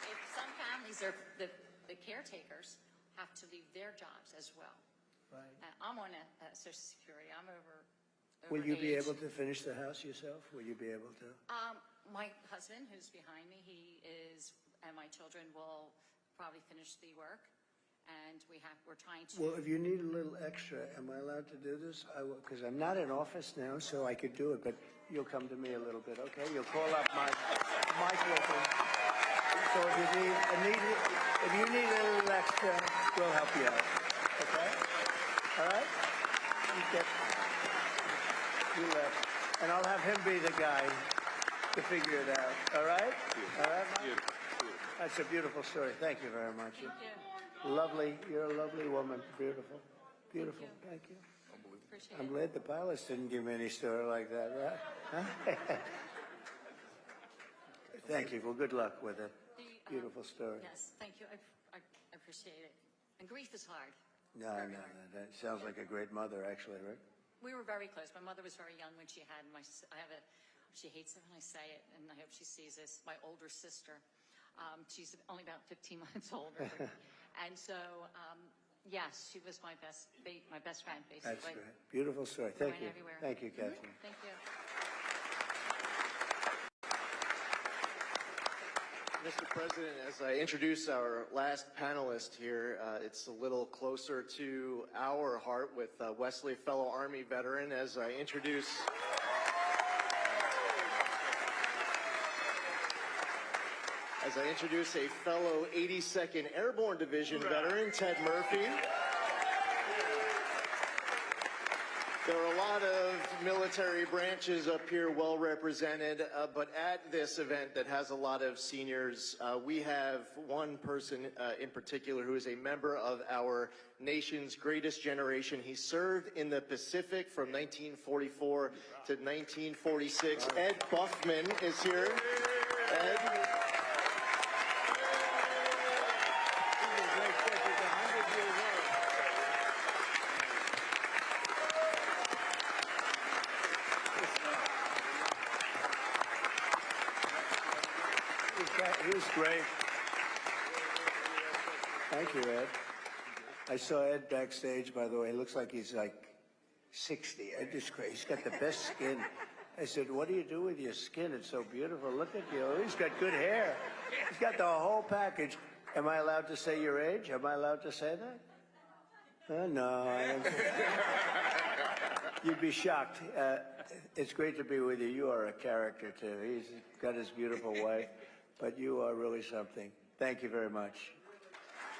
If some families are, the caretakers have to leave their jobs as well. Right. I'm on a Social Security. I'm over Will you be age. able to finish the house yourself? Will you be able to? My husband, who's behind me, and my children will probably finish the work, and we're trying to. Well, if you need a little extra, am I allowed to do this? I will, because I'm not in office now, so I could do it. But you'll come to me a little bit, okay? You'll call up Mike Wilson. So if you need a little extra, we'll help you out. Okay? All right? You left, and I'll have him be the guy to figure it out. All right? All right, Mike? That's a beautiful story. Thank you very much. Thank you. Lovely. You're a lovely woman. Beautiful. Beautiful. Thank you. Appreciate I'm it. glad the pilots didn't give me any story like that, right? Huh? Thank you. Well, good luck with it. Beautiful story. Yes, thank you. I appreciate it. And grief is hard. No, that sounds like a great mother, actually, right? We were very close. My mother was very young when she had she hates it when I say it, and I hope she sees this, my older sister. She's only about 15 months older. And so, yes, she was my best friend, basically. That's great. Beautiful story. Thank you. Everywhere. Thank you, Catherine. Thank you. Mr. President, as I introduce our last panelist here, it's a little closer to our heart with Wesley, fellow Army veteran, as I introduce a fellow 82nd Airborne Division veteran, Ted Murphy. There are a lot of military branches up here well represented, but at this event that has a lot of seniors, we have one person in particular who is a member of our nation's greatest generation. He served in the Pacific from 1944 to 1946. Ed Buffman is here. Ed. He was great. Thank you, Ed. I saw Ed backstage, by the way. He looks like he's like 60. Ed is great. He's got the best skin. I said, what do you do with your skin? It's so beautiful. Look at you. He's got good hair. He's got the whole package. Am I allowed to say your age? Am I allowed to say that? No. I don't say You'd be shocked. It's great to be with you. You are a character, too. He's got his beautiful wife. But you are really something. Thank you very much.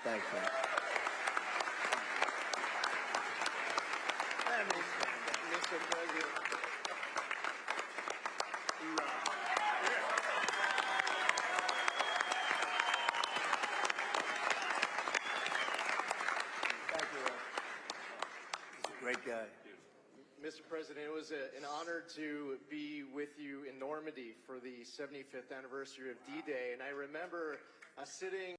Thank you. Mr. President. Thank you. He's a great guy. Mr. President, it was an honor to be with you in Normandy for the 75th anniversary of D-Day, and I remember sitting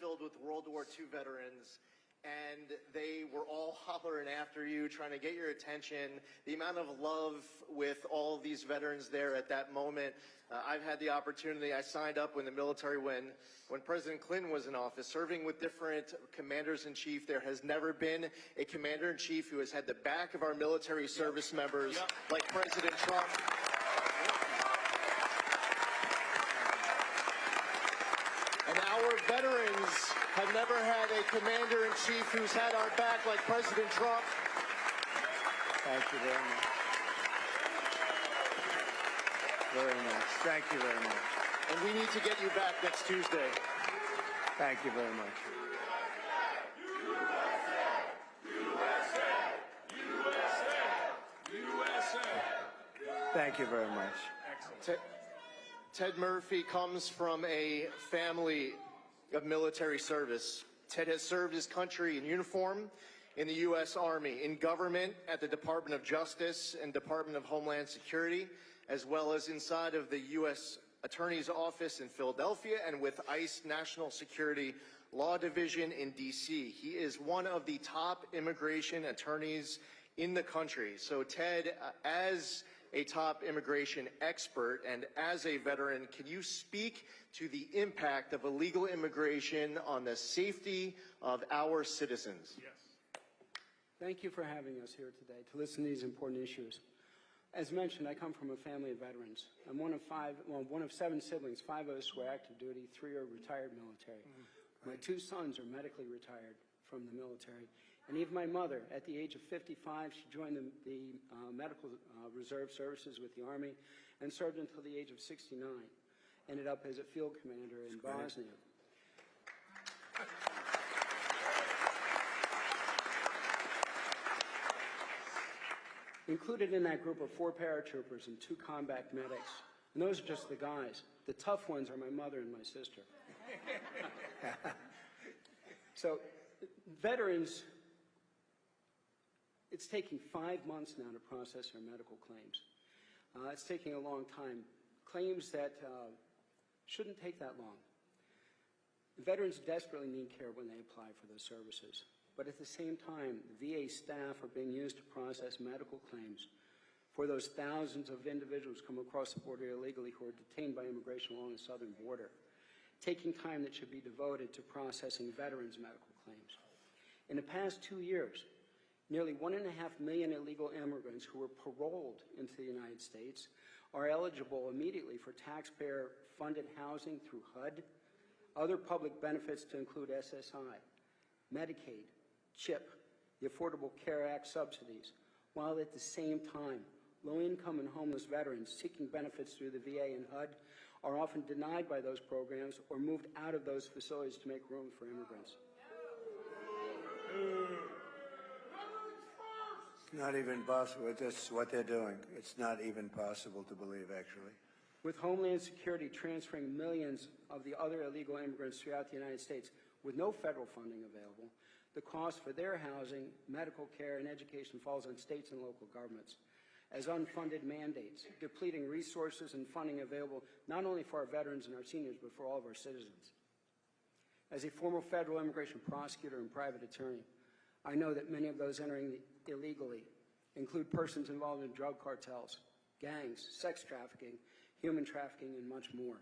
filled with World War II veterans, and they were all hollering after you, trying to get your attention. The amount of love with all of these veterans there at that moment. I've had the opportunity, I signed up in the military when President Clinton was in office, serving with different commanders-in-chief. There has never been a commander-in-chief who has had the back of our military service members like President Trump. And our veterans have never had a commander-in-chief who's had our back like President Trump. Thank you very much. Very nice. Thank you very much. And we need to get you back next Tuesday. Thank you very much. Thank you very much. Excellent. Ted Murphy comes from a family of military service. Ted has served his country in uniform in the U.S. Army, in government at the Department of Justice and Department of Homeland Security, as well as inside of the U.S. Attorney's Office in Philadelphia and with ICE National Security Law Division in D.C. He is one of the top immigration attorneys in the country. So Ted, as a top immigration expert and as a veteran, can you speak to the impact of illegal immigration on the safety of our citizens? Yes. Thank you for having us here today to listen to these important issues. As mentioned, I come from a family of veterans. I'm one of 7 siblings. 5 of us were active duty, 3 are retired military. My 2 sons are medically retired from the military. And even my mother, at the age of 55, she joined the Medical Reserve Services with the Army and served until the age of 69. Ended up as a field commander in Bosnia. Included in that group are 4 paratroopers and 2 combat medics. And those are just the guys. The tough ones are my mother and my sister. So veterans It's taking 5 months now to process our medical claims. It's taking a long time. Claims that shouldn't take that long. Veterans desperately need care when they apply for those services. But at the same time, the VA staff are being used to process medical claims for those thousands of individuals come across the border illegally who are detained by immigration along the southern border, taking time that should be devoted to processing veterans' medical claims. In the past 2 years, nearly 1.5 million illegal immigrants who were paroled into the United States are eligible immediately for taxpayer-funded housing through HUD, other public benefits to include SSI, Medicaid, CHIP, the Affordable Care Act subsidies, while at the same time, low-income and homeless veterans seeking benefits through the VA and HUD are often denied by those programs or moved out of those facilities to make room for immigrants. It's not even possible. That's what they're doing. It's not even possible to believe, actually. With Homeland Security transferring millions of the other illegal immigrants throughout the United States with no federal funding available, the cost for their housing, medical care, and education falls on states and local governments as unfunded mandates, depleting resources and funding available not only for our veterans and our seniors, but for all of our citizens. As a former federal immigration prosecutor and private attorney, I know that many of those entering illegally include persons involved in drug cartels, gangs, sex trafficking, human trafficking, and much more.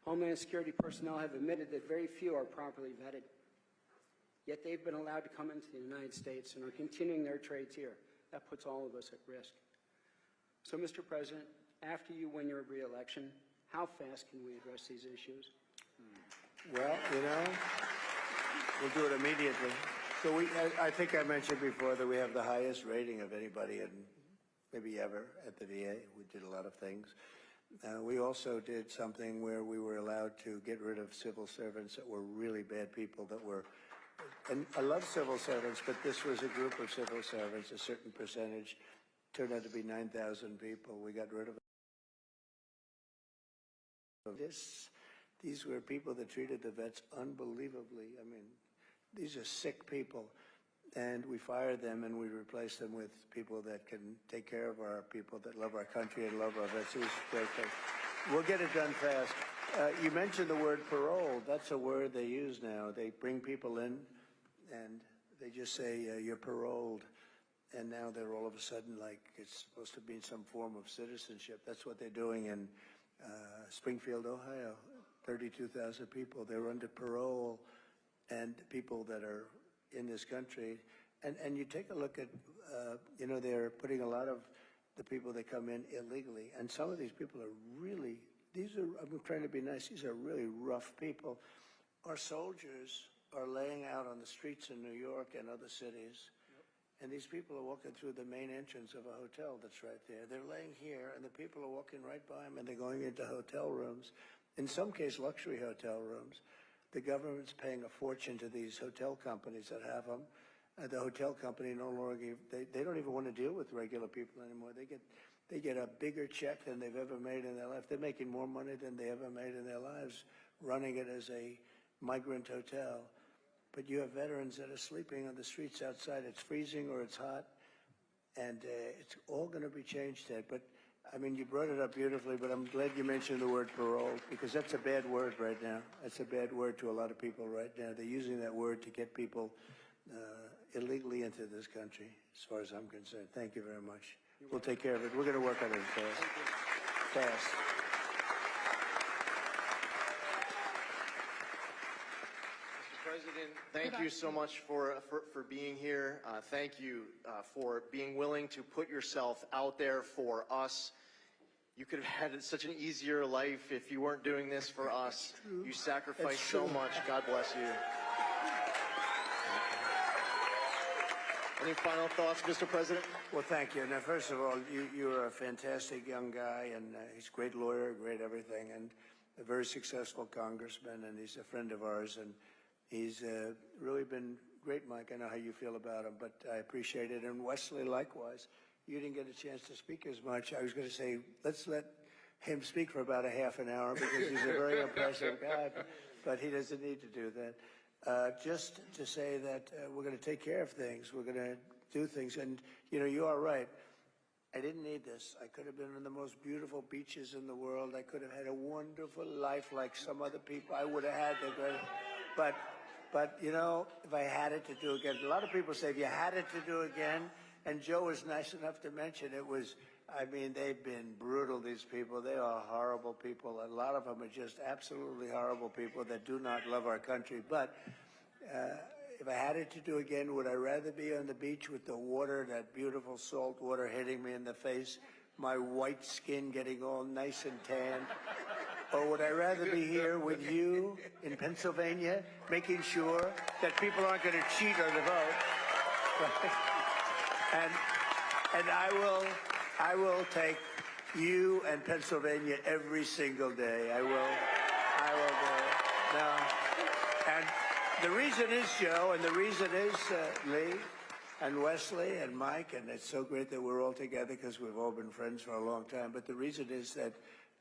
Homeland Security personnel have admitted that very few are properly vetted, yet they've been allowed to come into the United States and are continuing their trades here. That puts all of us at risk. So, Mr. President, after you win your re-election, how fast can we address these issues? Well, you know, we'll do it immediately. So I think I mentioned before that we have the highest rating of anybody in maybe ever at the VA. We did a lot of things. We also did something where we were allowed to get rid of civil servants that were really bad people that were, and I love civil servants, but this was a group of civil servants, a certain percentage, turned out to be 9,000 people. We got rid of this. These were people that treated the vets unbelievably. I mean, these are sick people. And we fired them and we replaced them with people that can take care of our people that love our country and love our vets. It was a great thing. We'll get it done fast. You mentioned the word parole. That's a word they use now. They bring people in and they just say, you're paroled. And now they're all of a sudden like it's supposed to be some form of citizenship. That's what they're doing in Springfield, Ohio. 32,000 people. They're under parole, and people that are in this country. And you take a look at, you know, they're putting a lot of the people that come in illegally. And some of these people are really, I'm trying to be nice, these are really rough people. Our soldiers are laying out on the streets in New York and other cities. And these people are walking through the main entrance of a hotel that's right there. They're laying here, and the people are walking right by them, and they're going into hotel rooms. In some case, luxury hotel rooms. The government's paying a fortune to these hotel companies that have them. The hotel company no longer, they don't even want to deal with regular people anymore. They get a bigger check than they've ever made in their life. They're making more money than they ever made in their lives running it as a migrant hotel. But you have veterans that are sleeping on the streets outside. It's freezing or it's hot, and it's all going to be changed, Ted. But I mean, you brought it up beautifully, but I'm glad you mentioned the word parole, because that's a bad word right now. That's a bad word to a lot of people right now. They're using that word to get people illegally into this country, as far as I'm concerned. Thank you very much. We'll take care of it. We're going to work on it fast. Fast. President, thank you so much for being here. Thank you for being willing to put yourself out there for us. You could have had such an easier life if you weren't doing this for us. You sacrificed so much. God bless you. Any final thoughts, Mr. President? Well, thank you. Now, first of all, you're a fantastic young guy, and he's a great lawyer, great everything, and a very successful congressman, and he's a friend of ours, and he's really been great, Mike. I know how you feel about him, but I appreciate it. And Wesley, likewise. You didn't get a chance to speak as much. I was going to say, let's let him speak for about a half an hour, because he's a very impressive guy, but he doesn't need to do that. Just to say that we're going to take care of things. We're going to do things. And, you know, you are right. I didn't need this. I could have been on the most beautiful beaches in the world. I could have had a wonderful life like some other people. I would have had the great, but you know, if I had it to do again, a lot of people say if you had it to do again, and Joe was nice enough to mention it was, I mean, they've been brutal, these people. They are horrible people. A lot of them are just absolutely horrible people that do not love our country. But if I had it to do again, would I rather be on the beach with the water, that beautiful salt water hitting me in the face, my white skin getting all nice and tan? Or would I rather be here with you in Pennsylvania, making sure that people aren't going to cheat on the vote? And I will take you and Pennsylvania every single day. I will do it. Now, and the reason is, Joe, and the reason is Lee and Wesley and Mike, and it's so great that we're all together because we've all been friends for a long time. But the reason is that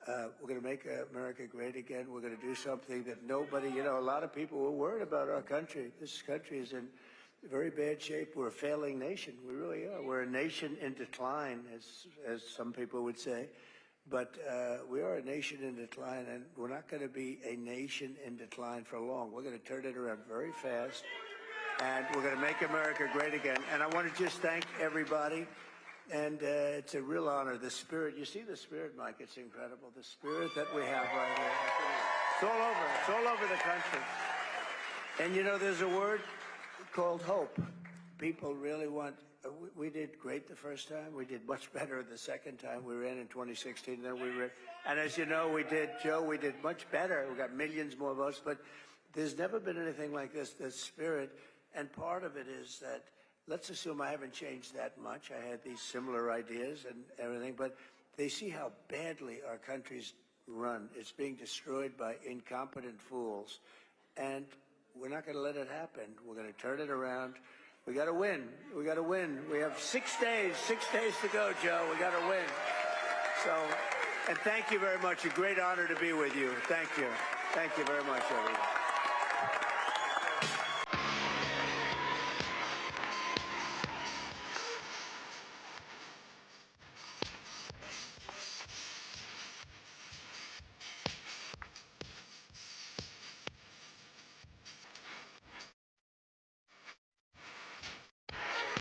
we're going to make America great again. We're going to do something that nobody, you know, a lot of people were worried about our country. This country is in very bad shape. We're a failing nation. We really are. We're a nation in decline, as some people would say. But we are a nation in decline, and we're not going to be a nation in decline for long. We're going to turn it around very fast, and we're going to make America great again. And I want to just thank everybody, and it's a real honor. The spirit, you see the spirit, Mike, it's incredible. The spirit that we have right here. It's all over the country. And you know, there's a word called hope. People really want. We did great the first time. We did much better the second time we ran in 2016 than we ran. And as you know, we did much better. We got millions more votes, but there's never been anything like this, the spirit. And part of it is that, let's assume I haven't changed that much. I had these similar ideas and everything, but they see how badly our country's run. It's being destroyed by incompetent fools. And we're not going to let it happen. We're going to turn it around. We got to win. We got to win. We have 6 days to go, Joe. We got to win. So, and thank you very much. A great honor to be with you. Thank you. Thank you very much, everyone.